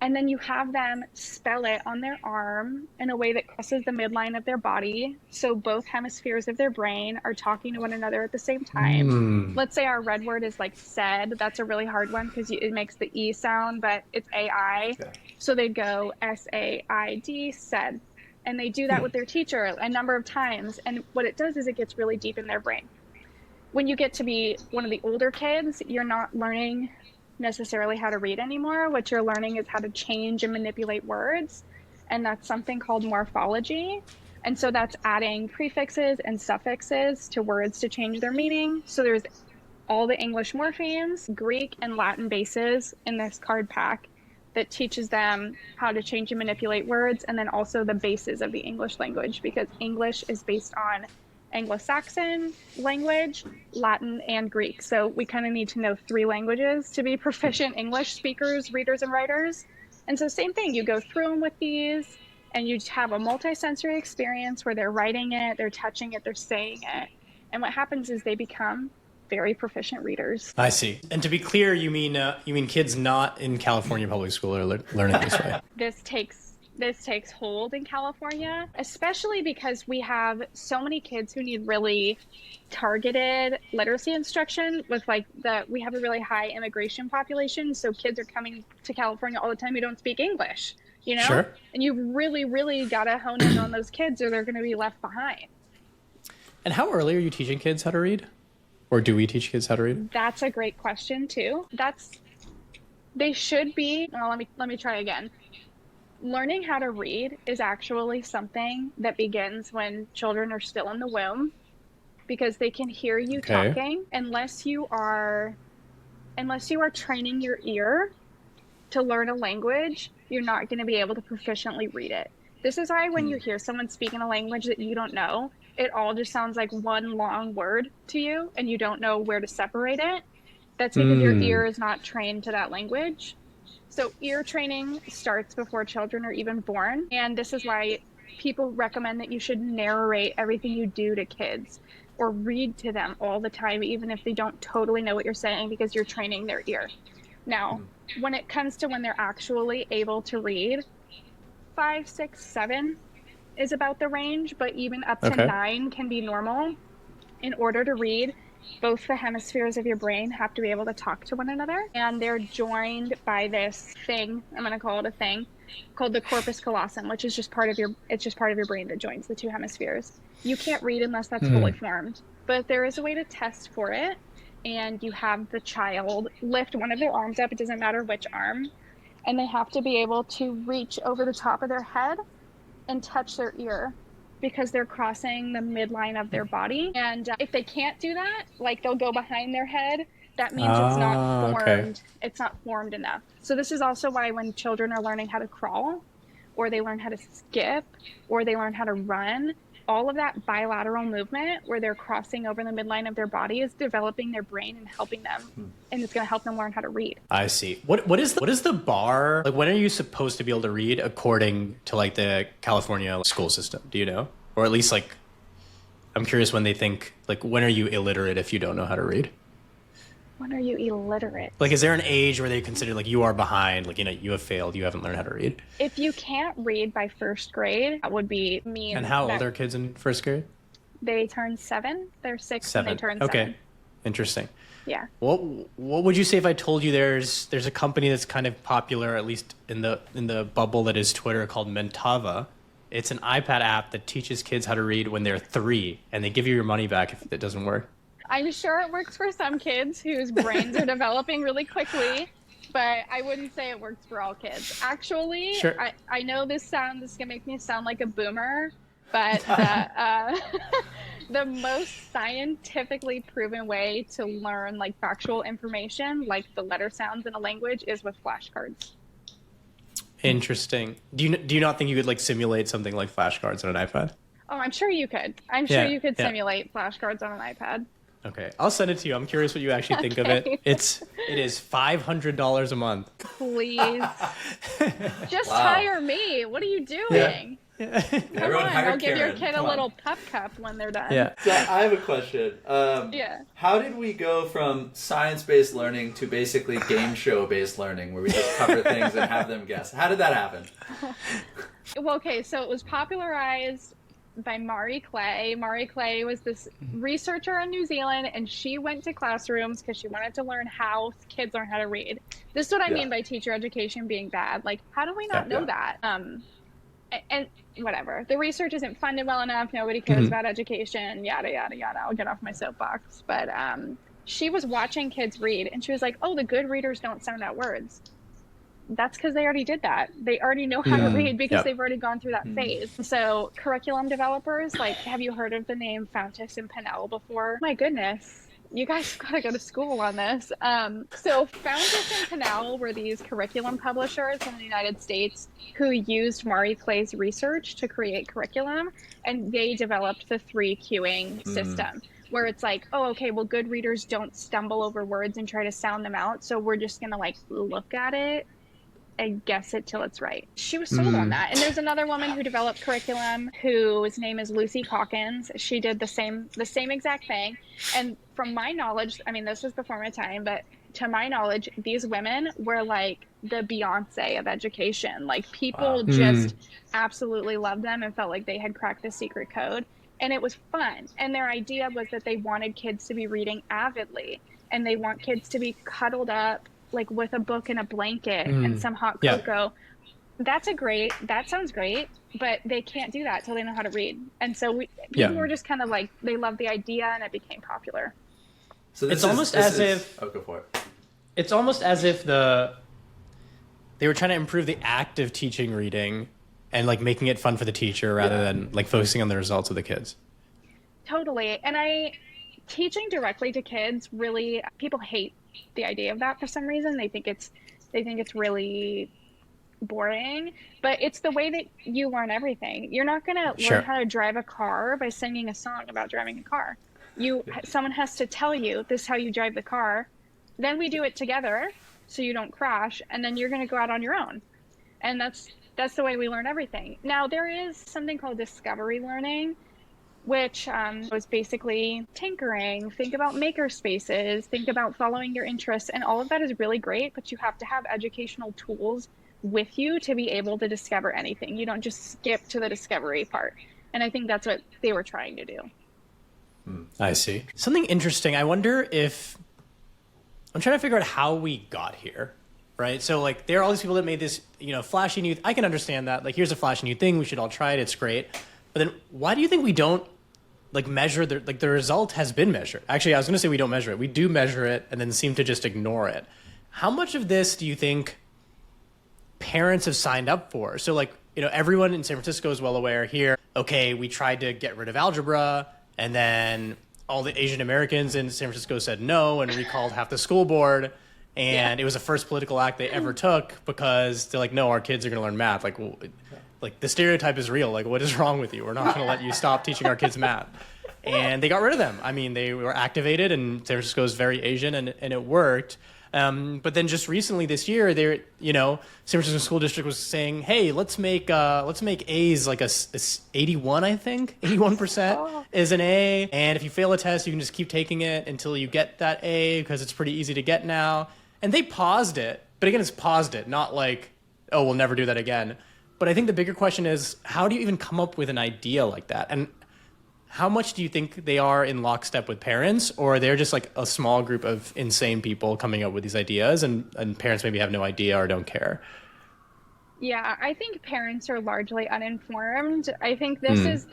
Speaker 1: And then you have them spell it on their arm in a way that crosses the midline of their body. So both hemispheres of their brain are talking to one another at the same time. Let's say our red word is like said. That's a really hard one because it makes the E sound, but it's AI. Yeah. So they go SAID, said. And they do that with their teacher a number of times. And what it does is it gets really deep in their brain. When you get to be one of the older kids, you're not learning necessarily how to read anymore. What you're learning is how to change and manipulate words, and that's something called morphology. And so that's adding prefixes and suffixes to words to change their meaning. So there's all the English morphemes, Greek and Latin bases in this card pack that teaches them how to change and manipulate words, and then also the bases of the English language, because English is based on Anglo-Saxon language, Latin, and Greek. So we kind of need to know 3 languages to be proficient English speakers, readers, and writers. And so same thing, you go through them with these, and you have a multi-sensory experience where they're writing it, they're touching it, they're saying it. And what happens is they become very proficient readers.
Speaker 3: I see. And to be clear, you mean kids not in California public school are learning this way?
Speaker 1: This takes hold in California, especially because we have so many kids who need really targeted literacy instruction we have a really high immigration population. So kids are coming to California all the time who don't speak English,
Speaker 3: Sure.
Speaker 1: And you've really, really got to hone in on those kids or they're going to be left behind.
Speaker 3: And how early are you teaching kids how to read? Or do we teach kids how to read?
Speaker 1: That's a great question too. They should be, let me try again. Learning how to read is actually something that begins when children are still in the womb, because they can hear you talking. Unless you are training your ear to learn a language, you're not going to be able to proficiently read it. This is why when you hear someone speaking a language that you don't know, it all just sounds like one long word to you and you don't know where to separate it. That's because your ear is not trained to that language. So ear training starts before children are even born. And this is why people recommend that you should narrate everything you do to kids or read to them all the time, even if they don't totally know what you're saying, because you're training their ear. Now, when it comes to when they're actually able to read, 5, 6, 7 is about the range, but even up to 9 can be normal. In order to read, both the hemispheres of your brain have to be able to talk to one another, and they're joined by this thing, I'm going to call it a thing, called the corpus callosum, which is just part of your brain that joins the 2 hemispheres. You can't read unless that's fully formed, but there is a way to test for it, and you have the child lift one of their arms up, it doesn't matter which arm, and they have to be able to reach over the top of their head and touch their ear, because they're crossing the midline of their body. And if they can't do that, like they'll go behind their head, that means it's not formed. It's not formed enough. So this is also why when children are learning how to crawl, or they learn how to skip, or they learn how to run, all of that bilateral movement where they're crossing over the midline of their body is developing their brain and helping them. And it's going to help them learn how to read.
Speaker 3: I see. What is the bar? Like, when are you supposed to be able to read according to like the California school system? Do you know? Or at least like, I'm curious when they think, like, when are you illiterate if you don't know how to read?
Speaker 1: When are you illiterate?
Speaker 3: Like, is there an age where they consider like you are behind, like, you have failed, you haven't learned how to read?
Speaker 1: If you can't read by 1st grade, that would be mean.
Speaker 3: And how old are kids in 1st grade?
Speaker 1: They turn 7. They're 6 and they turn 7.
Speaker 3: Okay, interesting.
Speaker 1: Yeah.
Speaker 3: What would you say if I told you there's a company that's kind of popular, at least in the bubble that is Twitter, called Mentava? It's an iPad app that teaches kids how to read when they're 3, and they give you your money back if it doesn't work.
Speaker 1: I'm sure it works for some kids whose brains are developing really quickly, but I wouldn't say it works for all kids. Actually, sure. I know this is going to make me sound like a boomer, but the most scientifically proven way to learn like factual information, like the letter sounds in a language, is with flashcards.
Speaker 3: Interesting. Do you not think you could like simulate something like flashcards on an iPad?
Speaker 1: Oh, I'm sure you could. I'm sure you could simulate flashcards on an iPad.
Speaker 3: Okay, I'll send it to you. I'm curious what you actually think of it. It is $500 a month.
Speaker 1: Please. Just hire me. What are you doing?
Speaker 3: Yeah.
Speaker 1: Come on, I'll give your kid a little pup cup when they're done.
Speaker 3: Yeah.
Speaker 2: So I have a question.
Speaker 1: Yeah.
Speaker 2: How did we go from science-based learning to basically game show-based learning, where we just cover things and have them guess? How did that happen?
Speaker 1: Well, okay, so it was popularized by Marie Clay. Marie Clay was this researcher in New Zealand, and she went to classrooms because she wanted to learn how kids learn how to read. This is what I mean by teacher education being bad. Like, how do we not know that? And whatever. The research isn't funded well enough. Nobody cares about education. Yada, yada, yada. I'll get off my soapbox. But she was watching kids read, and she was like, oh, the good readers don't sound out words. That's because they already did that. They already know how to read because they've already gone through that phase. So curriculum developers, like, have you heard of the name Fountas and Pinnell before? My goodness. You guys gotta go to school on this. So Fountas and Pinnell were these curriculum publishers in the United States who used Marie Clay's research to create curriculum, and they developed the 3 cueing system, where it's like, oh, okay, well, good readers don't stumble over words and try to sound them out, so we're just gonna like look at it and guess it till it's right. She was sold on that. And there's another woman who developed curriculum whose name is Lucy Calkins. She did the same exact thing. And from my knowledge, I mean, this was before my time, but to my knowledge, these women were like the Beyonce of education. Like, people just absolutely loved them and felt like they had cracked the secret code. And it was fun. And their idea was that they wanted kids to be reading avidly, and they want kids to be cuddled up like with a book and a blanket and some hot cocoa. That sounds great, but they can't do that till they know how to read. And so people were just kind of like, they loved the idea, and it became popular.
Speaker 2: So
Speaker 3: it's almost as if they were trying to improve the act of teaching reading and like making it fun for the teacher rather than like focusing on the results of the kids.
Speaker 1: Totally. And teaching directly to kids, really, people hate the idea of that for some reason. They think it's really boring, but it's the way that you learn everything. You're not going to learn how to drive a car by singing a song about driving a car. Someone has to tell you, this is how you drive the car. Then we do it together so you don't crash, and then you're going to go out on your own. And that's the way we learn everything. Now, there is something called discovery learning, which was basically tinkering. Think about maker spaces, think about following your interests, and all of that is really great, but you have to have educational tools with you to be able to discover anything. You don't just skip to the discovery part. And I think that's what they were trying to do.
Speaker 3: I see. Something interesting. I wonder if, I'm trying to figure out how we got here, right? So like, there are all these people that made this, flashy new, I can understand that. Like, here's a flashy new thing. We should all try it. It's great. But then why do you think we don't like measure the result has been measured? Actually, I was going to say we don't measure it. We do measure it and then seem to just ignore it. How much of this do you think parents have signed up for? So like, everyone in San Francisco is well aware here. Okay, we tried to get rid of algebra, and then all the Asian Americans in San Francisco said no and recalled half the school board. And it was the first political act they ever took because they're like, no, our kids are going to learn math. Like the stereotype is real. Like, what is wrong with you? We're not going to let you stop teaching our kids math. And they got rid of them. I mean, they were activated, and San Francisco is very Asian, and it worked. But then just recently this year, San Francisco School District was saying, hey, let's make A's like a 81, I think. 81% is an A. And if you fail a test, you can just keep taking it until you get that A, because it's pretty easy to get now. And they paused it. But again, it's paused it, not like, oh, we'll never do that again. But I think the bigger question is, how do you even come up with an idea like that? And how much do you think they are in lockstep with parents, or they're just like a small group of insane people coming up with these ideas, and parents maybe have no idea or don't care?
Speaker 1: Yeah, I think parents are largely uninformed. I think this is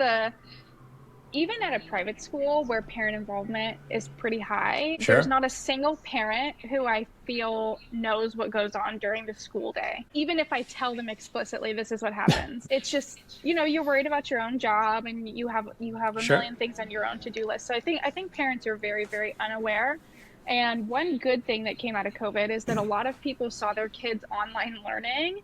Speaker 1: even at a private school where parent involvement is pretty high, there's not a single parent who I feel knows what goes on during the school day. Even if I tell them explicitly, this is what happens. It's just, you're worried about your own job, and you have a million things on your own to-do list. So I think parents are very, very unaware. And one good thing that came out of COVID is that a lot of people saw their kids online learning,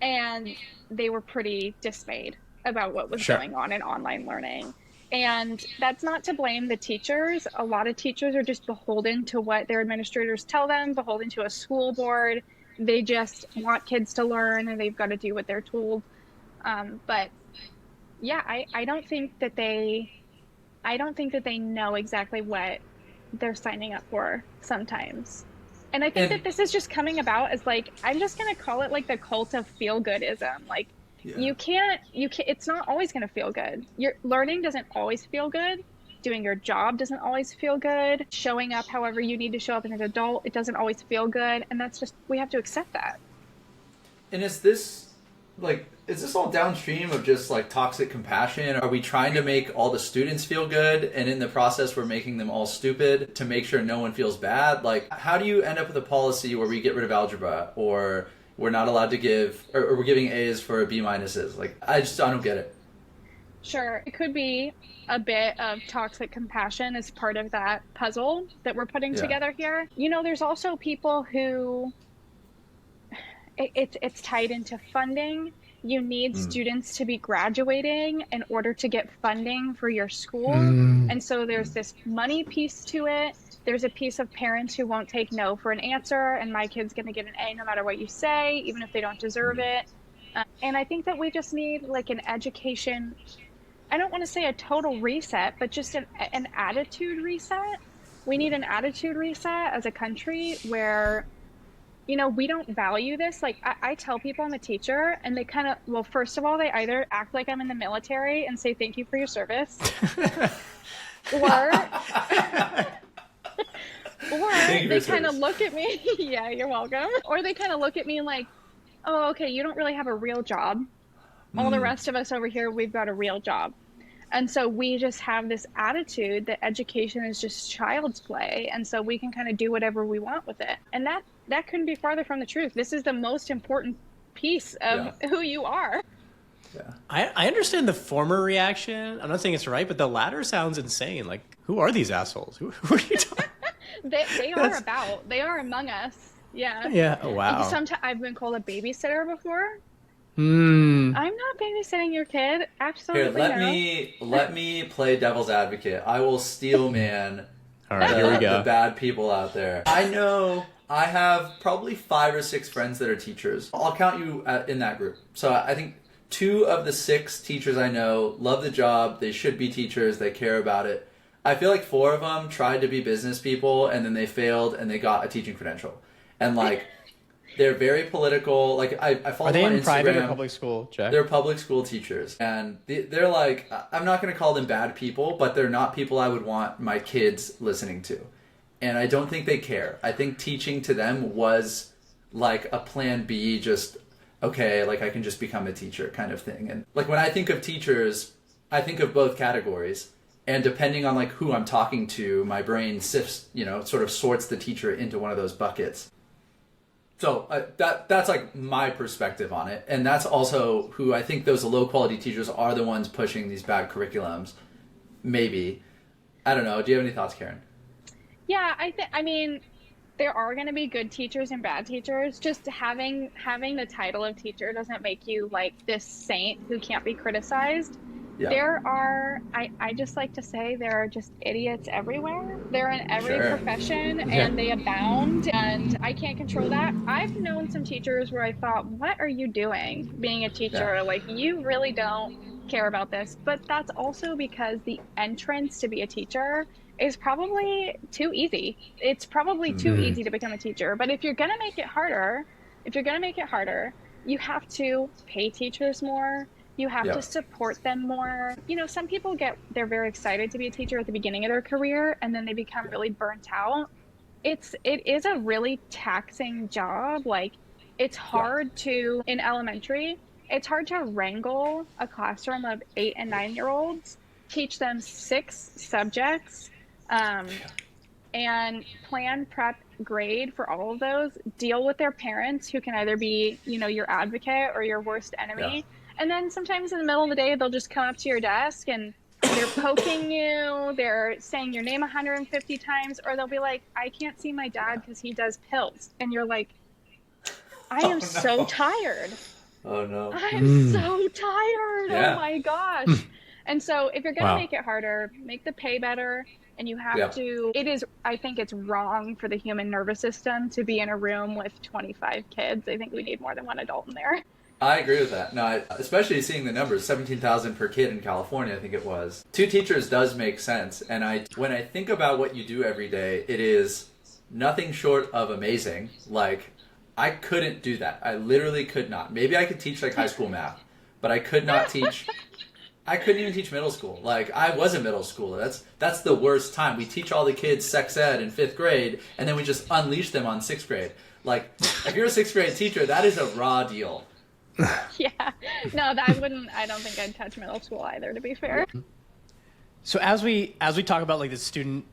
Speaker 1: and they were pretty dismayed about what was going on in online learning. And that's not to blame the teachers. A lot of teachers are just beholden to what their administrators tell them, beholden to a school board. They just want kids to learn and they've got to do what they're told. But yeah, I don't think that they know exactly what they're signing up for sometimes. And I think that this is just coming about as like, I'm just going to call it like the cult of feel-goodism. Like, you can't, it's not always going to feel good. Your learning doesn't always feel good. Doing your job doesn't always feel good. Showing up however you need to show up as an adult, it doesn't always feel good. And that's just, we have to accept that.
Speaker 2: And is this all downstream of just like toxic compassion? Are we trying to make all the students feel good, and in the process we're making them all stupid to make sure no one feels bad? Like, how do you end up with a policy where we get rid of algebra, or we're not allowed to give, or we're giving A's for B minuses? Like, I don't get it.
Speaker 1: Sure, it could be a bit of toxic compassion as part of that puzzle that we're putting together here. You know, there's also people who it's tied into funding. You need students to be graduating in order to get funding for your school. And so there's this money piece to it. There's a piece of parents who won't take no for an answer, and my kid's going to get an A no matter what you say, even if they don't deserve it. And I think that we just need like an education, I don't want to say a total reset, but just an attitude reset. We need an attitude reset as a country where, you know, we don't value this. Like, I tell people I'm a teacher, and they kind of, well, first of all, they either act like I'm in the military and say thank you for your service, or they kind of look at me. Yeah, you're welcome. Or they kind of look at me like, oh, okay, you don't really have a real job. All the rest of us over here, we've got a real job. And so we just have this attitude that education is just child's play. And so we can kind of do whatever we want with it. And that couldn't be farther from the truth. This is the most important piece of who you are.
Speaker 3: Yeah. I understand the former reaction. I'm not saying it's right, but the latter sounds insane. Like, who are these assholes? Who are you talking?
Speaker 1: They are among us. Yeah.
Speaker 3: Yeah. Oh, wow.
Speaker 1: Sometimes I've been called a babysitter before. I'm not babysitting your kid. Absolutely.
Speaker 2: Here, let me play devil's advocate. I will steel man
Speaker 3: All right, here we go.
Speaker 2: The bad people out there. I know I have probably 5 or 6 friends that are teachers. I'll count you in that group. So I think 2 of the 6 teachers I know love the job. They should be teachers. They care about it. I feel like 4 of them tried to be business people, and then they failed and they got a teaching credential. And like, they're very political. Like, I follow them on Instagram. Are they in
Speaker 3: private or public school, Jack?
Speaker 2: They're public school teachers. And they're like, I'm not going to call them bad people, but they're not people I would want my kids listening to. And I don't think they care. I think teaching to them was like a plan B, just, okay, like I can just become a teacher kind of thing. And like, when I think of teachers, I think of both categories. And depending on like who I'm talking to, my brain sifts, sort of sorts the teacher into one of those buckets. So that's like my perspective on it. And that's also who I think those low quality teachers are, the ones pushing these bad curriculums. Maybe. I don't know. Do you have any thoughts, Karen?
Speaker 1: Yeah, I mean, there are going to be good teachers and bad teachers. Just having the title of teacher doesn't make you like this saint who can't be criticized. Yeah. There are, I just like to say, there are just idiots everywhere. They're in every profession, and they abound, and I can't control that. I've known some teachers where I thought, what are you doing being a teacher? Yeah. Like, you really don't care about this. But that's also because the entrance to be a teacher is probably too easy. It's probably too easy to become a teacher. But if you're going to make it harder, you have to pay teachers more. You have to support them more. Some people they're very excited to be a teacher at the beginning of their career, and then they become really burnt out. It is a really taxing job. Like, it's hard in elementary, it's hard to wrangle a classroom of 8 and 9-year-olds, teach them 6 subjects, and plan, prep, grade for all of those, deal with their parents who can either be, your advocate or your worst enemy. Yeah. And then sometimes in the middle of the day, they'll just come up to your desk and they're poking you, they're saying your name 150 times, or they'll be like, I can't see my dad because he does pills. And you're like, I am so tired.
Speaker 2: Oh, no.
Speaker 1: I'm so tired. Yeah. Oh, my gosh. And so if you're going to
Speaker 3: Wow.
Speaker 1: make it harder, make the pay better. And you have
Speaker 2: Yeah.
Speaker 1: to, I think it's wrong for the human nervous system to be in a room with 25 kids. I think we need more than one adult in there.
Speaker 2: I agree with that. No, especially seeing the numbers, 17,000 per kid in California, I think it was. 2 teachers does make sense. And when I think about what you do every day, it is nothing short of amazing. Like, I couldn't do that. I literally could not. Maybe I could teach like high school math, but I could not teach. I couldn't even teach middle school. Like, I was a middle schooler. That's the worst time. We teach all the kids sex ed in 5th grade, and then we just unleash them on 6th grade. Like, if you're a 6th grade teacher, that is a raw deal.
Speaker 1: Yeah. No, I don't think I'd touch middle school either, to be fair.
Speaker 3: So as we talk about like the student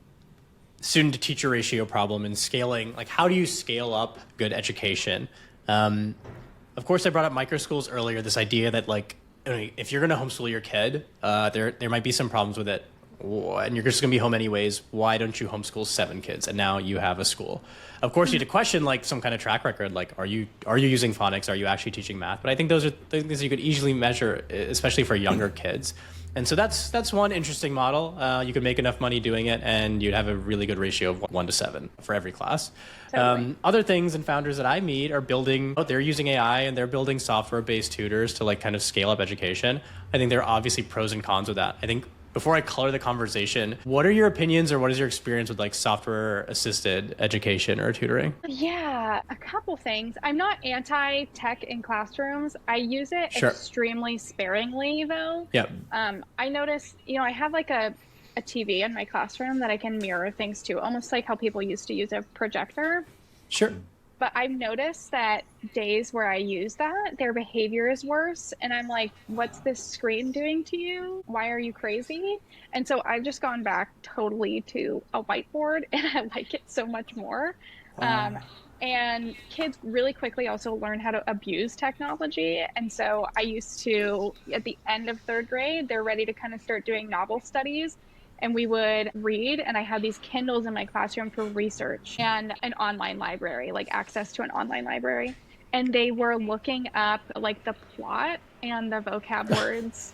Speaker 3: to teacher ratio problem and scaling, like how do you scale up good education? Of course, I brought up micro schools earlier, this idea that like, if you're going to homeschool your kid, there might be some problems with it, and you're just going to be home anyways. Why don't you homeschool 7 kids? And now you have a school. Of course, you need to question like some kind of track record. Like, are you using phonics? Are you actually teaching math? But I think those are things you could easily measure, especially for younger kids. And so that's one interesting model. You could make enough money doing it, and you'd have a really good ratio of 1 to 7 for every class.
Speaker 1: Totally.
Speaker 3: Other things and founders that I meet are they're using AI and they're building software-based tutors to like kind of scale up education. I think there are obviously pros and cons with that. I think before I color the conversation, what are your opinions or what is your experience with like software-assisted education or tutoring?
Speaker 1: Yeah, a couple things. I'm not anti-tech in classrooms. I use it
Speaker 3: Sure.
Speaker 1: extremely sparingly, though.
Speaker 3: Yeah.
Speaker 1: I noticed, I have like a TV in my classroom that I can mirror things to, almost like how people used to use a projector.
Speaker 3: Sure.
Speaker 1: But I've noticed that days where I use that, their behavior is worse. And I'm like, what's this screen doing to you? Why are you crazy? And so I've just gone back totally to a whiteboard, and I like it so much more. And kids really quickly also learn how to abuse technology. And so I used to, at the end of 3rd grade, they're ready to kind of start doing novel studies. And we would read, and I had these Kindles in my classroom for research and an online library, like access to an online library. And they were looking up like the plot and the vocab words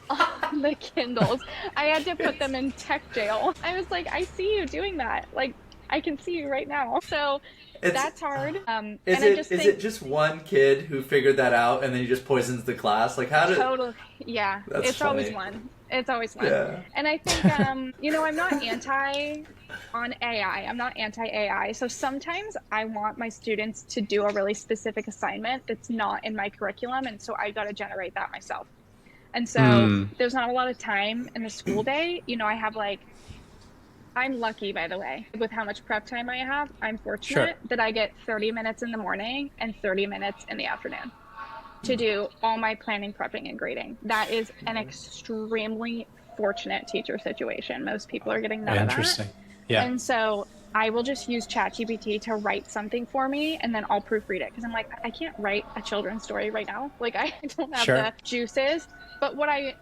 Speaker 1: on the Kindles. I had to put them in tech jail. I was like, I see you doing that. Like, I can see you right now. So that's hard.
Speaker 2: Is it just one kid who figured that out and then he just poisons the class? Like, how did...
Speaker 1: Totally. Yeah.
Speaker 2: That's
Speaker 1: it's
Speaker 2: funny.
Speaker 1: always one. It's always one.
Speaker 2: Yeah.
Speaker 1: And I think, I'm not on AI. I'm not anti-AI. So sometimes I want my students to do a really specific assignment that's not in my curriculum. And so I got to generate that myself. And so there's not a lot of time in the school day. I have like, I'm lucky, by the way, with how much prep time I have. I'm fortunate that I get 30 minutes in the morning and 30 minutes in the afternoon to do all my planning, prepping, and grading. That is an extremely fortunate teacher situation. Most people are getting none of that.
Speaker 3: Interesting. Yeah.
Speaker 1: And so I will just use ChatGPT to write something for me, and then I'll proofread it because I'm like, I can't write a children's story right now. Like, I don't have the juices. But what I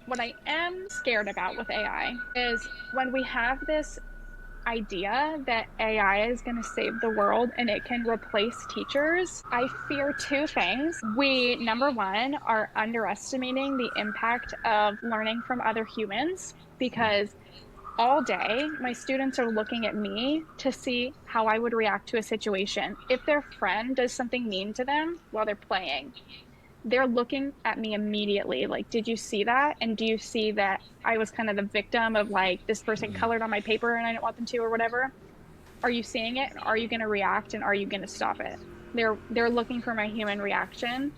Speaker 1: am scared about with AI is when we have this idea that AI is going to save the world and it can replace teachers, I fear 2 things. We, number one, are underestimating the impact of learning from other humans, because all day my students are looking at me to see how I would react to a situation. If their friend does something mean to them while they're playing, they're looking at me immediately like, did you see that? And do you see that I was kind of the victim of like, this person colored on my paper and I didn't want them to, or whatever? Are you seeing it? Are you going to react, and are you going to stop it? They're looking for my human reaction.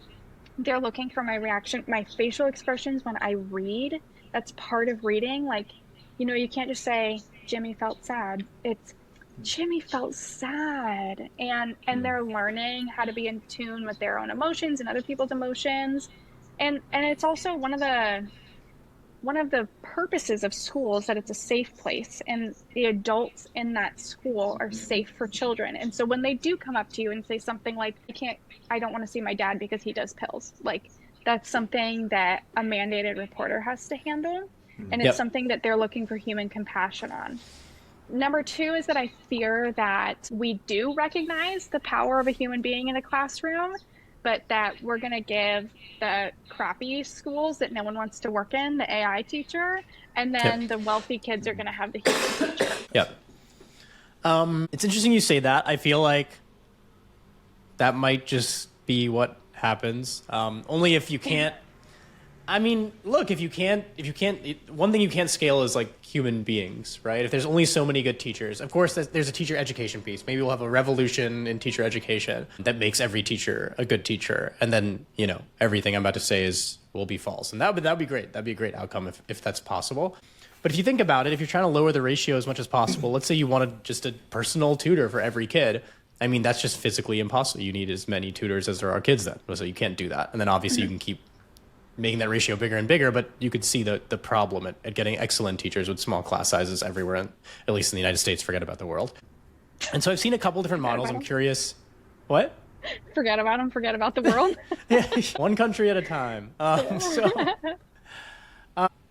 Speaker 1: They're looking for my reaction, my facial expressions when I read. That's part of reading. Like, you can't just say Jimmy felt sad. It's Jimmy felt sad, and they're learning how to be in tune with their own emotions and other people's emotions, and it's also one of the purposes of schools that it's a safe place, and the adults in that school are safe for children. And so when they do come up to you and say something like, I don't want to see my dad because he does pills, like, that's something that a mandated reporter has to handle, and it's something that they're looking for human compassion on. Number 2 is that I fear that we do recognize the power of a human being in a classroom, but that we're going to give the crappy schools that no one wants to work in the AI teacher, and then the wealthy kids are going to have the human teacher.
Speaker 3: Yep. It's interesting you say that. I feel like that might just be what happens. Only if you can't. I mean, look, if you can't, one thing you can't scale is like human beings, right? If there's only so many good teachers, of course, there's a teacher education piece. Maybe we'll have a revolution in teacher education that makes every teacher a good teacher. And then, everything I'm about to say will be false. And that would be great. That'd be a great outcome if that's possible. But if you think about it, if you're trying to lower the ratio as much as possible, let's say you wanted just a personal tutor for every kid. I mean, that's just physically impossible. You need as many tutors as there are kids then. So you can't do that. And then obviously you can keep making that ratio bigger and bigger, but you could see the problem at getting excellent teachers with small class sizes everywhere, at least in the United States, forget about the world. And so I've seen a couple different models. I'm curious. What?
Speaker 1: Forget about them, forget about the world.
Speaker 3: One country at a time.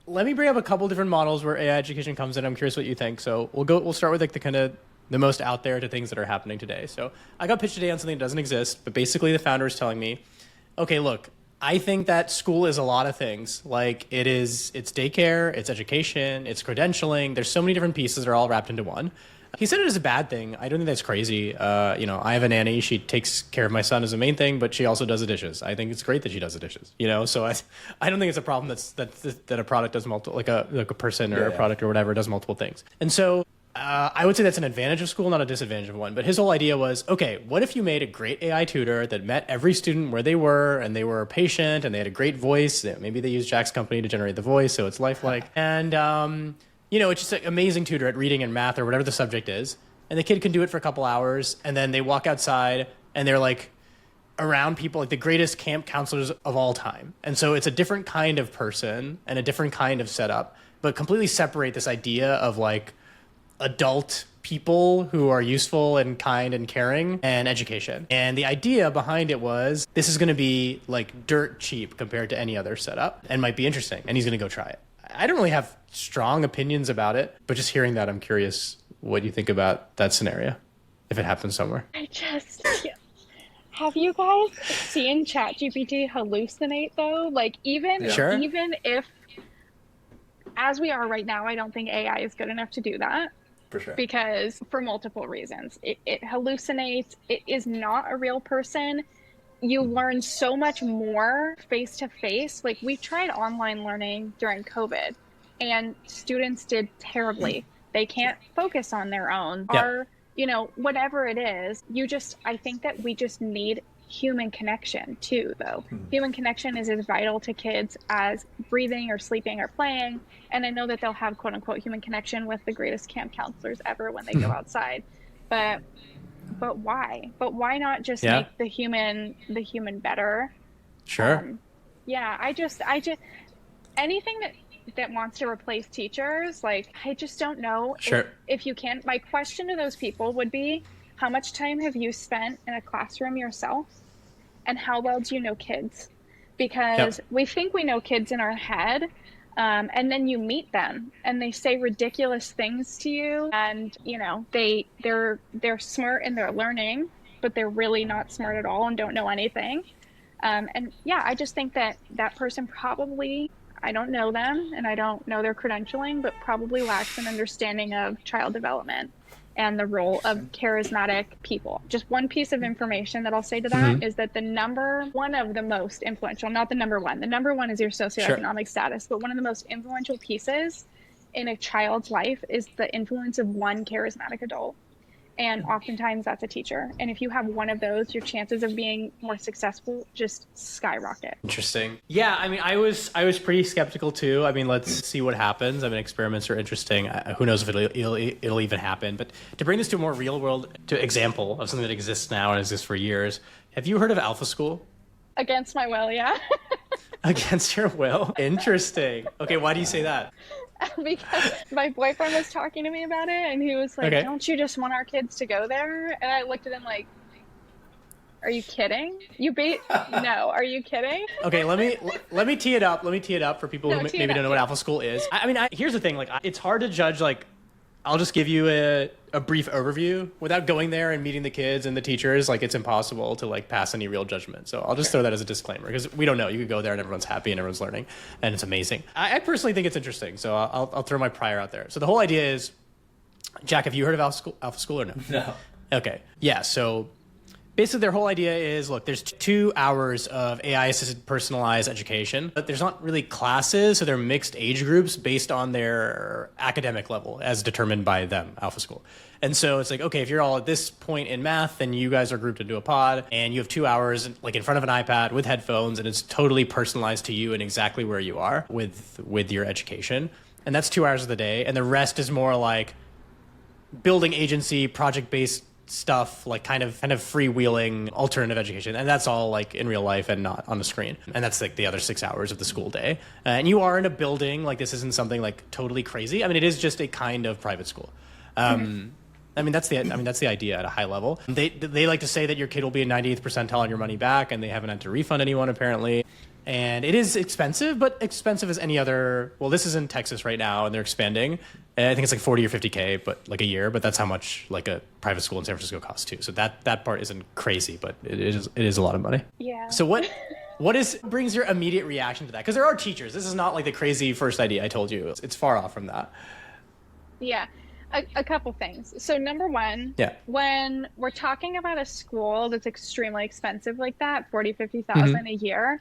Speaker 3: Let me bring up a couple different models where AI education comes in. I'm curious what you think. So we'll start with like the most out there to things that are happening today. So I got pitched today on something that doesn't exist, but basically the founder is telling me, okay, look, I think that school is a lot of things. Like it's daycare, it's education, it's credentialing. There's so many different pieces that are all wrapped into one. He said it is a bad thing. I don't think that's crazy. I have a nanny. She takes care of my son as the main thing, but she also does the dishes. I think it's great that she does the dishes. So I don't think it's a problem that a product does multiple, like a person or a product or whatever does multiple things. And so I would say that's an advantage of school, not a disadvantage of one. But his whole idea was, okay, what if you made a great AI tutor that met every student where they were, and they were patient, and they had a great voice. Maybe they used Jack's company to generate the voice, so it's lifelike. And, it's just an amazing tutor at reading and math or whatever the subject is. And the kid can do it for a couple hours, and then they walk outside, and they're like around people, like the greatest camp counselors of all time. And so it's a different kind of person and a different kind of setup, but completely separate this idea of like adult people who are useful and kind and caring and education. And the idea behind it was this is going to be like dirt cheap compared to any other setup and might be interesting. And he's going to go try it. I don't really have strong opinions about it, but just hearing that, I'm curious what you think about that scenario if it happens somewhere.
Speaker 1: Have you guys seen ChatGPT hallucinate though? Like even if, as we are right now, I don't think AI is good enough to do that.
Speaker 2: For sure.
Speaker 1: Because for multiple reasons. It hallucinates. It is not a real person. You learn so much more face to face. Like we tried online learning during COVID and students did terribly. They can't focus on their own or, whatever it is. I think that we just need human connection too, though. Human connection is as vital to kids as breathing or sleeping or playing. And I know that they'll have quote unquote human connection with the greatest camp counselors ever when they go outside. But why? But why not just make the human better?
Speaker 3: Sure.
Speaker 1: I just anything that wants to replace teachers, like I just don't know if you can. My question to those people would be, how much time have you spent in a classroom yourself? And how well do you know kids? Because we think we know kids in our head, and then you meet them and they say ridiculous things to you, and they're smart and they're learning, but they're really not smart at all and don't know anything. I just think that person probably, I don't know them and I don't know their credentialing, but probably lacks an understanding of child development and the role of charismatic people. Just one piece of information that I'll say to that is that one of the most influential, not the number one. The number one is your socioeconomic status, but one of the most influential pieces in a child's life is the influence of one charismatic adult. And oftentimes that's a teacher. And if you have one of those, your chances of being more successful just skyrocket.
Speaker 3: Interesting. Yeah, I mean, I was pretty skeptical too. I mean, let's see what happens. I mean, experiments are interesting. Who knows if it'll even happen. But to bring this to a more real world example of something that exists now and exists for years, have you heard of Alpha School?
Speaker 1: Against my will, yeah.
Speaker 3: Against your will? Interesting. Okay, why do you say that?
Speaker 1: Because my boyfriend was talking to me about it and he was like, don't you just want our kids to go there? And I looked at him like, are you kidding? No, are you kidding?
Speaker 3: Okay, let me tee it up. Let me tee it up for people who maybe don't know what Alpha School is. I mean, here's the thing, like it's hard to judge I'll just give you a brief overview without going there and meeting the kids and the teachers. Like, it's impossible to like pass any real judgment. So I'll just throw that as a disclaimer, because we don't know. You could go there and everyone's happy and everyone's learning, and it's amazing. I personally think it's interesting. So I'll throw my prior out there. So the whole idea is, Jack, have you heard of Alpha School or no?
Speaker 2: No.
Speaker 3: Okay. Yeah. So basically, their whole idea is, look, there's 2 hours of AI-assisted personalized education, but there's not really classes, so they're mixed age groups based on their academic level as determined by them, Alpha School. And so it's like, okay, if you're all at this point in math, then you guys are grouped into a pod, and you have 2 hours like in front of an iPad with headphones, and it's totally personalized to you and exactly where you are with your education. And that's 2 hours of the day, and the rest is more like building agency, project-based stuff, like kind of freewheeling alternative education, and that's all like in real life and not on the screen. And that's like the other 6 hours of the school day. And you are in a building. Like, this isn't something like totally crazy. I mean, it is just a kind of private school. I mean, that's the idea at a high level. They like to say that your kid will be a 98th percentile on your money back, and they haven't had to refund anyone apparently. And it is expensive, but expensive as any other. Well, this is in Texas right now, and they're expanding. And I think it's like 40 or 50K, but like a year. But that's how much like a private school in San Francisco costs too. So that part isn't crazy, but it is a lot of money.
Speaker 1: Yeah.
Speaker 3: So what brings your immediate reaction to that? Because there are teachers. This is not like the crazy first idea I told you. It's far off from that.
Speaker 1: Yeah. A couple things. So number one, when we're talking about a school that's extremely expensive like that, 40, 50,000 a year,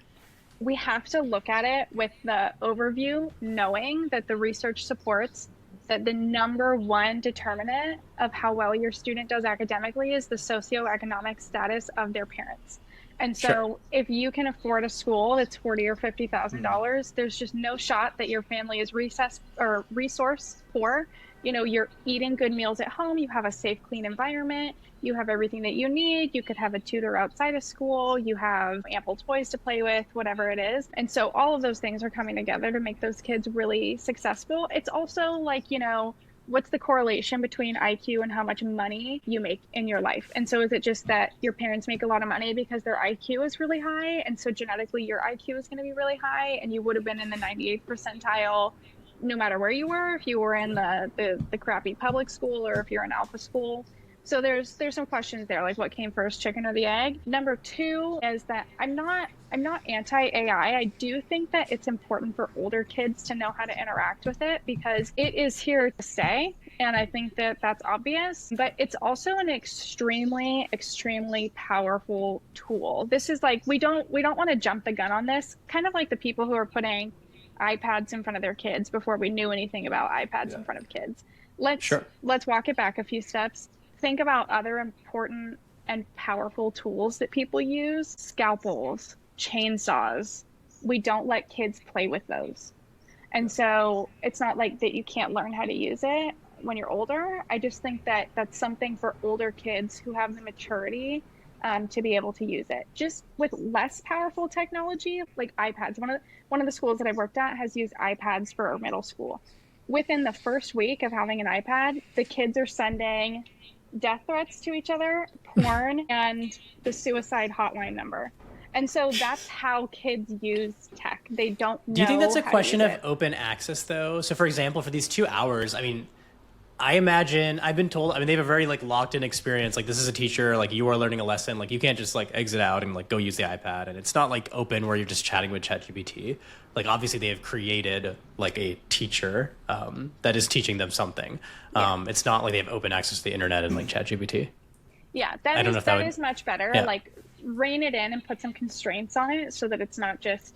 Speaker 1: we have to look at it with the overview, knowing that the research supports that the number one determinant of how well your student does academically is the socioeconomic status of their parents. And so if you can afford a school that's $40,000 or $50,000, there's just no shot that your family is resource poor. You know, you're eating good meals at home, you have a safe, clean environment, you have everything that you need, you could have a tutor outside of school, you have ample toys to play with, whatever it is. And so all of those things are coming together to make those kids really successful. It's also like, you know, what's the correlation between IQ and how much money you make in your life? And so is it just that your parents make a lot of money because their IQ is really high, and so genetically your IQ is going to be really high, and you would have been in the 98th percentile no matter where you were, if you were in the crappy public school or if you're in Alpha School? So there's some questions there, like what came first, chicken or the egg? Number two is that I'm not anti-AI. I do think that it's important for older kids to know how to interact with it, because it is here to stay. And I think that that's obvious, but it's also an extremely, extremely powerful tool. This is like, we don't want to jump the gun on this, kind of like the people who are putting iPads in front of their kids before we knew anything about iPads in front of kids. Let's walk it back a few steps. Think about other important and powerful tools that people use. Scalpels, chainsaws. We don't let kids play with those. And so it's not like that you can't learn how to use it when you're older. I just think that that's something for older kids who have the maturity to be able to use it. Just with less powerful technology, like iPads. One of the schools that I've worked at has used iPads for middle school. Within the first week of having an iPad, the kids are sending death threats to each other, porn, and the suicide hotline number. And so that's how kids use tech. They don't know.
Speaker 3: Do you think that's a
Speaker 1: how
Speaker 3: question
Speaker 1: to
Speaker 3: of
Speaker 1: use it.
Speaker 3: open access, though? So, for example, for these 2 hours, I mean, I imagine, I've been told, I mean, they have a very like locked in experience. Like, this is a teacher, like you are learning a lesson. Like, you can't just like exit out and like go use the iPad. And it's not like open where you're just chatting with ChatGPT. Like, obviously they have created like a teacher that is teaching them something. It's not like they have open access to the internet and like ChatGPT.
Speaker 1: Yeah, that is much better.
Speaker 3: Yeah.
Speaker 1: Like, rein it in and put some constraints on it so that it's not just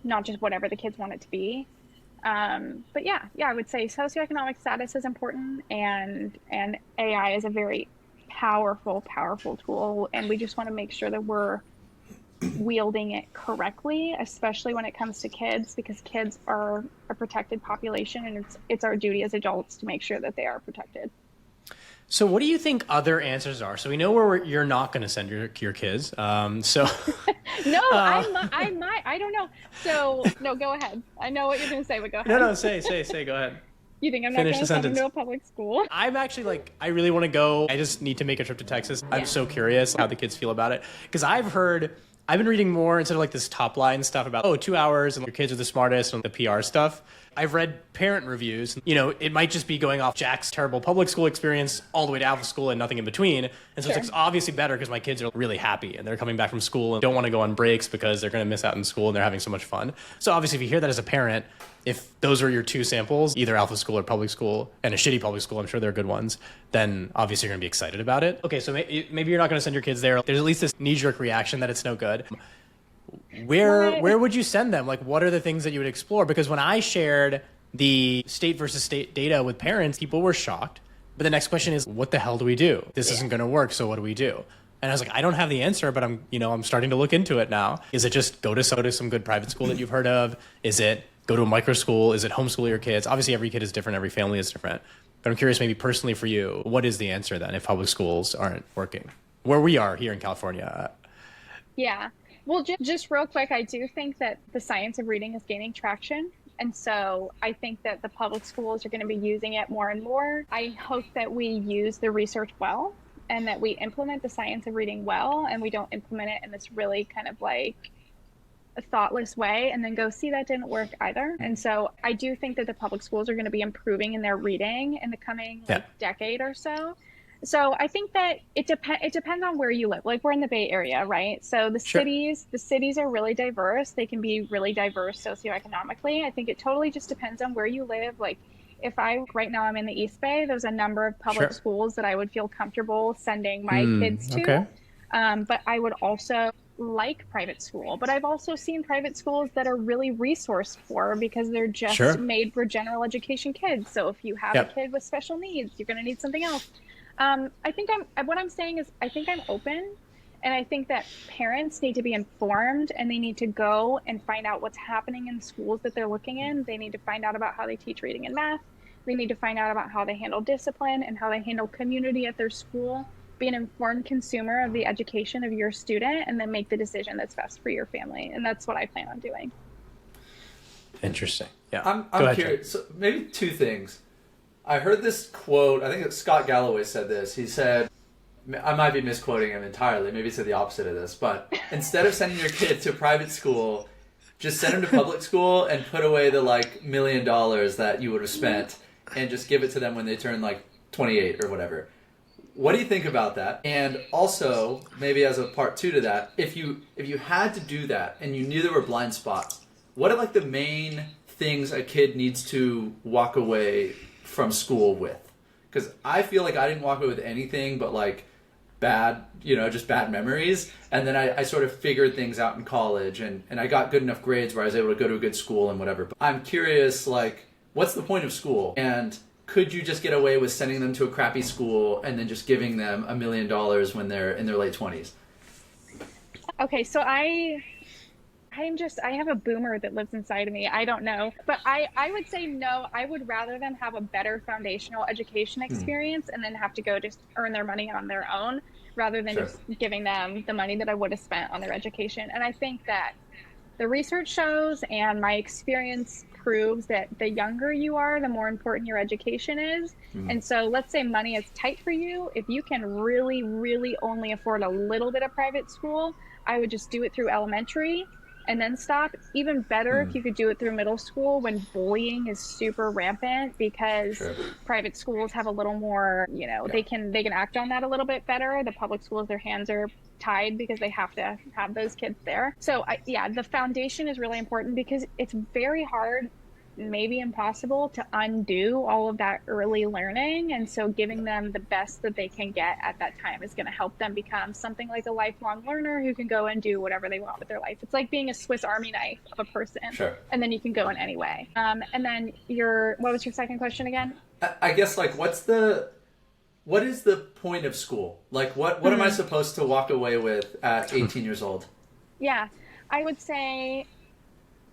Speaker 1: whatever the kids want it to be. But yeah, I would say socioeconomic status is important, and AI is a very powerful tool, and we just want to make sure that we're wielding it correctly, especially when it comes to kids, because kids are a protected population, and it's our duty as adults to make sure that they are protected.
Speaker 3: So what do you think other answers are? So we know where you're not going to send your kids. So
Speaker 1: No, I might. I don't know. So no, go ahead. I know what you're going to say, but go ahead.
Speaker 3: No, say, go ahead.
Speaker 1: You think I'm not going to send them to a public school?
Speaker 3: I'm actually like, I really want to go. I just need to make a trip to Texas. I'm so curious how the kids feel about it. Because I've heard I've been reading more instead of like this top line stuff about, 2 hours and your kids are the smartest and the PR stuff. I've read parent reviews. It might just be going off Jack's terrible public school experience all the way to Alpha school and nothing in between. And so it's obviously better because my kids are really happy and they're coming back from school and don't want to go on breaks because they're going to miss out in school and they're having so much fun. So obviously if you hear that as a parent, if those are your two samples, either Alpha school or public school, and a shitty public school, I'm sure they're good ones, then obviously you're going to be excited about it. Okay, so maybe you're not going to send your kids there. There's at least this knee-jerk reaction that it's no good. Where would you send them? Like, what are the things that you would explore? Because when I shared the state versus state data with parents, people were shocked. But the next question is, what the hell do we do? This isn't going to work, so what do we do? And I was like, I don't have the answer, but I'm starting to look into it now. Is it just go to some good private school that you've heard of? Is it go to a micro school? Is it homeschool your kids? Obviously, every kid is different. Every family is different. But I'm curious, maybe personally for you, what is the answer then if public schools aren't working? Where we are here in California.
Speaker 1: Yeah. Well, just real quick, I do think that the science of reading is gaining traction. And so I think that the public schools are going to be using it more and more. I hope that we use the research well and that we implement the science of reading well and we don't implement it in this really kind of like a thoughtless way and then go, see, that didn't work either. And so I do think that the public schools are going to be improving in their reading in the coming decade or so. So I think that it depends on where you live. Like we're in the Bay Area, right? So the cities are really diverse. They can be really diverse socioeconomically. I think it totally just depends on where you live. Like right now I'm in the East Bay, there's a number of public schools that I would feel comfortable sending my kids to.
Speaker 3: Okay.
Speaker 1: But I would also like private school. But I've also seen private schools that are really resource poor because they're just made for general education kids. So if you have a kid with special needs, you're going to need something else. I think what I'm saying is I think I'm open, and I think that parents need to be informed and they need to go and find out what's happening in schools that they're looking in. They need to find out about how they teach reading and math. They need to find out about how they handle discipline and how they handle community at their school. Be an informed consumer of the education of your student and then make the decision that's best for your family. And that's what I plan on doing.
Speaker 3: Interesting. Yeah.
Speaker 2: I'm curious. So maybe two things. I heard this quote, I think Scott Galloway said this. He said, I might be misquoting him entirely, maybe he said the opposite of this, but instead of sending your kid to private school, just send him to public school and put away the $1 million that you would have spent and just give it to them when they turn 28 or whatever. What do you think about that? And also, maybe as a part two to that, if you had to do that and you knew there were blind spots, what are the main things a kid needs to walk away from school with? Because I feel like I didn't walk away with anything but bad, just bad memories. And then I sort of figured things out in college and I got good enough grades where I was able to go to a good school and whatever. But I'm curious, what's the point of school? And could you just get away with sending them to a crappy school and then just giving them $1 million when they're in their late 20s?
Speaker 1: Okay, so I have a boomer that lives inside of me. I don't know. But I would say no. I would rather them have a better foundational education experience and then have to go just earn their money on their own rather than just giving them the money that I would have spent on their education. And I think that the research shows and my experience proves that the younger you are, the more important your education is. And so let's say money is tight for you. If you can really, really only afford a little bit of private school, I would just do it through elementary and then stop. Even better if you could do it through middle school when bullying is super rampant, because private schools have a little more, they can act on that a little bit better. The public schools, their hands are tied because they have to have those kids there. So the foundation is really important because it's very hard, maybe impossible, to undo all of that early learning. And so giving them the best that they can get at that time is going to help them become something like a lifelong learner who can go and do whatever they want with their life. It's like being a Swiss Army knife of a person. And then you can go in any way. And then what was your second question again?
Speaker 2: I guess what is the point of school? What am I supposed to walk away with at 18 years old? Yeah,
Speaker 1: I would say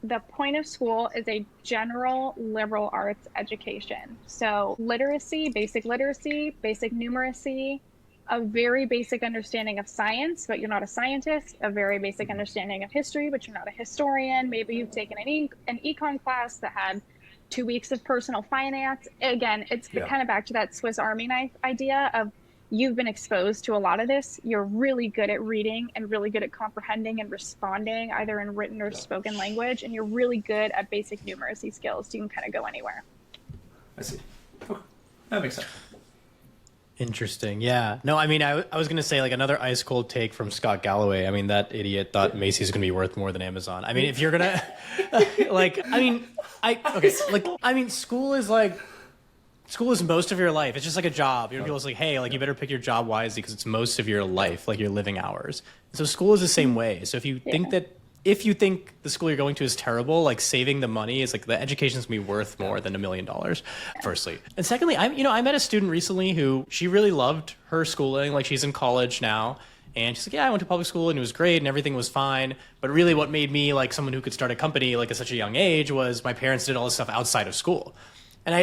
Speaker 1: the point of school is a general liberal arts education. So literacy, basic numeracy, a very basic understanding of science, but you're not a scientist, a very basic understanding of history, but you're not a historian. Maybe you've taken an econ class that had 2 weeks of personal finance. Again, it's kind of back to that Swiss Army knife idea of you've been exposed to a lot of this, you're really good at reading and really good at comprehending and responding either in written or spoken language, and you're really good at basic numeracy skills, so you can kind of go anywhere.
Speaker 2: I see. Okay. That makes sense.
Speaker 3: Interesting. Yeah. No, I mean, I was going to say like another ice cold take from Scott Galloway. I mean, that idiot thought Macy's going to be worth more than Amazon. I mean, if you're going to like, I mean, school is most of your life. It's just like a job. You know, people say, hey, like you better pick your job wisely because it's most of your life, like your living hours. So school is the same way. So if you think the school you're going to is terrible, like saving the money is like the education's gonna be worth more than $1 million, firstly. And secondly, I met a student recently who she really loved her schooling. Like she's in college now and she's like, yeah, I went to public school and it was great and everything was fine. But really what made me like someone who could start a company like at such a young age was my parents did all this stuff outside of school. And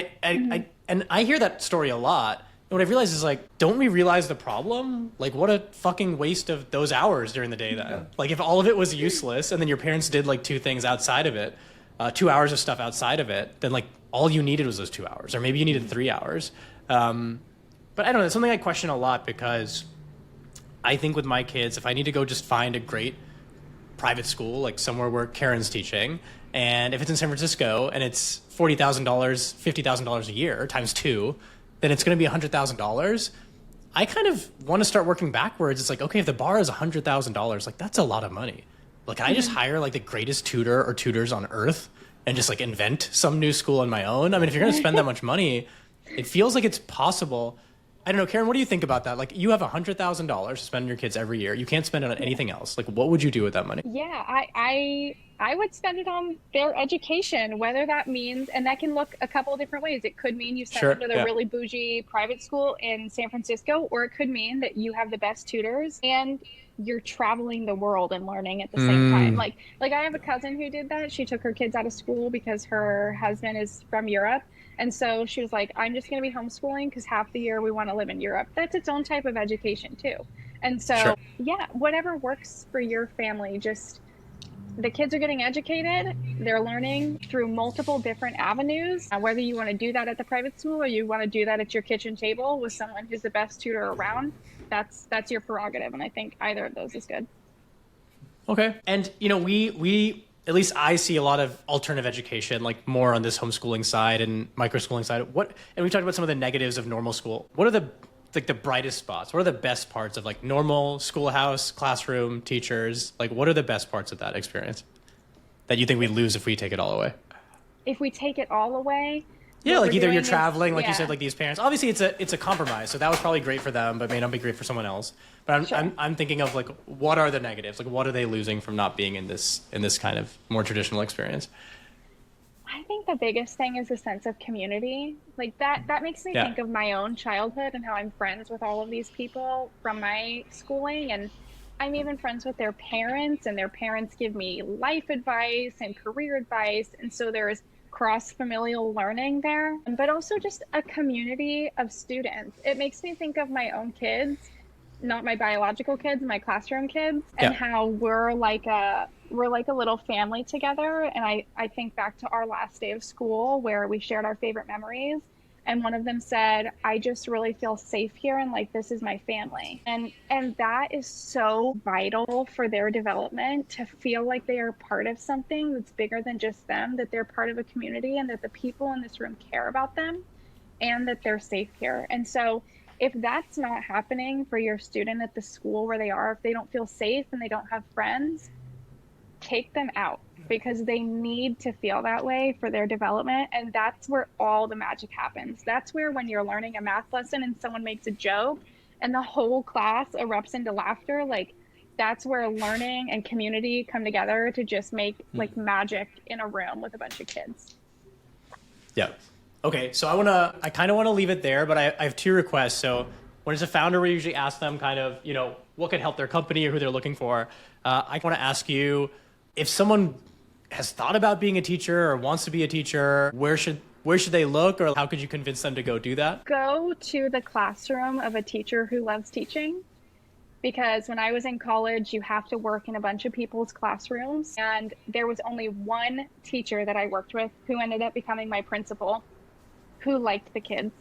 Speaker 3: I hear that story a lot. And what I realized is like, don't we realize the problem? Like what a fucking waste of those hours during the day then. Yeah. Like if all of it was useless and then your parents did like 2 things outside of it, 2 hours of stuff outside of it, then like all you needed was those 2 hours, or maybe you needed 3 hours. But I don't know, it's something I question a lot because I think with my kids, if I need to go just find a great private school, like somewhere where Karen's teaching, and if it's in San Francisco and it's $40,000, $50,000 a year times 2, then it's going to be $100,000. I kind of want to start working backwards. It's like, okay, if the bar is $100,000, like that's a lot of money. Like, can I just hire like the greatest tutor or tutors on earth and just like invent some new school on my own? I mean, if you're going to spend that much money, it feels like it's possible. I don't know, Karen, what do you think about that? Like you have $100,000 to spend on your kids every year. You can't spend it on anything else. Like what would you do with that money?
Speaker 1: Yeah, I would spend it on their education, whether that means, and that can look a couple of different ways. It could mean you send them to the really bougie private school in San Francisco, or it could mean that you have the best tutors and you're traveling the world and learning at the same time. Like I have a cousin who did that. She took her kids out of school because her husband is from Europe. And so she was like, I'm just going to be homeschooling because half the year we want to live in Europe. That's its own type of education too. And so, yeah, whatever works for your family, just the kids are getting educated. They're learning through multiple different avenues, whether you want to do that at the private school or you want to do that at your kitchen table with someone who's the best tutor around. That's your prerogative. And I think either of those is good.
Speaker 3: Okay. And, you know, we at least I see a lot of alternative education, like more on this homeschooling side and microschooling side. And we talked about some of the negatives of normal school. What are the brightest spots? What are the best parts of like normal schoolhouse, classroom, teachers? Like what are the best parts of that experience that you think we lose if we take it all away?
Speaker 1: If we take it all away?
Speaker 3: Yeah, like either you're traveling, like you said, like these parents. Obviously, it's a compromise. So that was probably great for them, but may not be great for someone else. But I'm thinking of like, what are the negatives? Like, what are they losing from not being in this kind of more traditional experience?
Speaker 1: I think the biggest thing is a sense of community. Like that makes me think of my own childhood and how I'm friends with all of these people from my schooling, and I'm even friends with their parents, and their parents give me life advice and career advice, and so there's cross-familial learning there, but also just a community of students. It makes me think of my own kids, not my biological kids, my classroom kids, and how we're like a little family together. And I think back to our last day of school where we shared our favorite memories. And one of them said, I just really feel safe here, and like this is my family. And that is so vital for their development, to feel like they are part of something that's bigger than just them, that they're part of a community and that the people in this room care about them and that they're safe here. And so if that's not happening for your student at the school where they are, if they don't feel safe and they don't have friends, take them out, because they need to feel that way for their development. And that's where all the magic happens. That's where, when you're learning a math lesson and someone makes a joke and the whole class erupts into laughter, like that's where learning and community come together to just make like magic in a room with a bunch of kids.
Speaker 3: Yeah. Okay. So I kind of want to leave it there, but I have 2 requests. So when it's a founder, we usually ask them kind of, you know, what could help their company or who they're looking for. I want to ask you, if someone has thought about being a teacher or wants to be a teacher, where should they look, or how could you convince them to go do that?
Speaker 1: Go to the classroom of a teacher who loves teaching. Because when I was in college, you have to work in a bunch of people's classrooms. And there was only one teacher that I worked with who ended up becoming my principal, who liked the kids.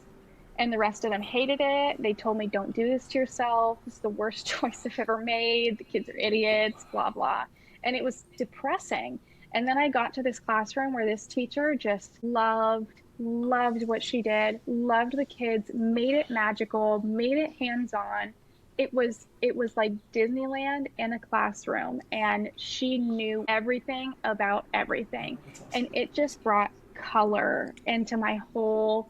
Speaker 1: and the rest of them hated it. They told me, don't do this to yourself. This is the worst choice I've ever made. The kids are idiots, blah, blah. And it was depressing. And then I got to this classroom where this teacher just loved what she did, loved the kids, made it magical, made it hands-on. It was like Disneyland in a classroom, and she knew everything about everything. Awesome. And it just brought color into my whole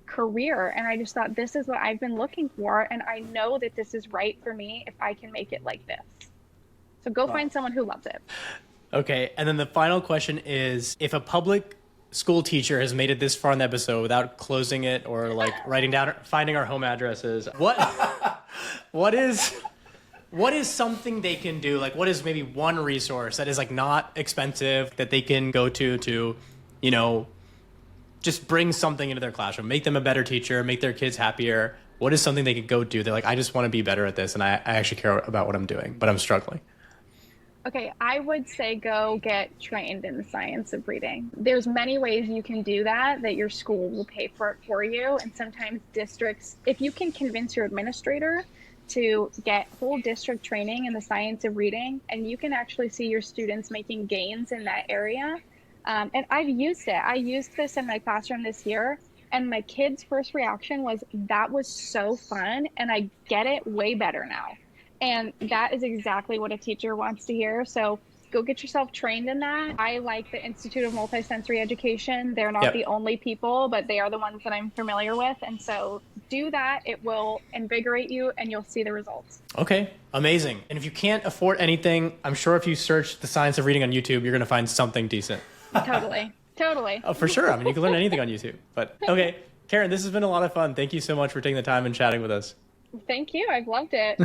Speaker 1: career. And I just thought, this is what I've been looking for, and I know that this is right for me if I can make it like this. So go find someone who loves it.
Speaker 3: Okay, and then the final question is, if a public school teacher has made it this far in the episode without closing it or like writing down, finding our home addresses, what is something they can do? Like, what is maybe one resource that is like not expensive that they can go to, you know, just bring something into their classroom, make them a better teacher, make their kids happier? What is something they could go do? They're like, I just want to be better at this, and I actually care about what I'm doing, but I'm struggling.
Speaker 1: Okay, I would say go get trained in the science of reading. There's many ways you can do that your school will pay for it for you. And sometimes districts, if you can convince your administrator to get whole district training in the science of reading, and you can actually see your students making gains in that area. And I've used it. I used this in my classroom this year, and my kids' first reaction was, that was so fun, and I get it way better now. And that is exactly what a teacher wants to hear. So go get yourself trained in that. I like the Institute of Multisensory Education. They're not the only people, but they are the ones that I'm familiar with. And so do that. It will invigorate you, and you'll see the results. Okay, amazing. And if you can't afford anything, I'm sure if you search the science of reading on YouTube, you're going to find something decent. Totally. Oh,
Speaker 3: for sure. I mean, you can learn anything on YouTube. But okay, Karen, this has been a lot of fun. Thank you so much for taking the time and chatting with us.
Speaker 1: Thank you. I've loved it.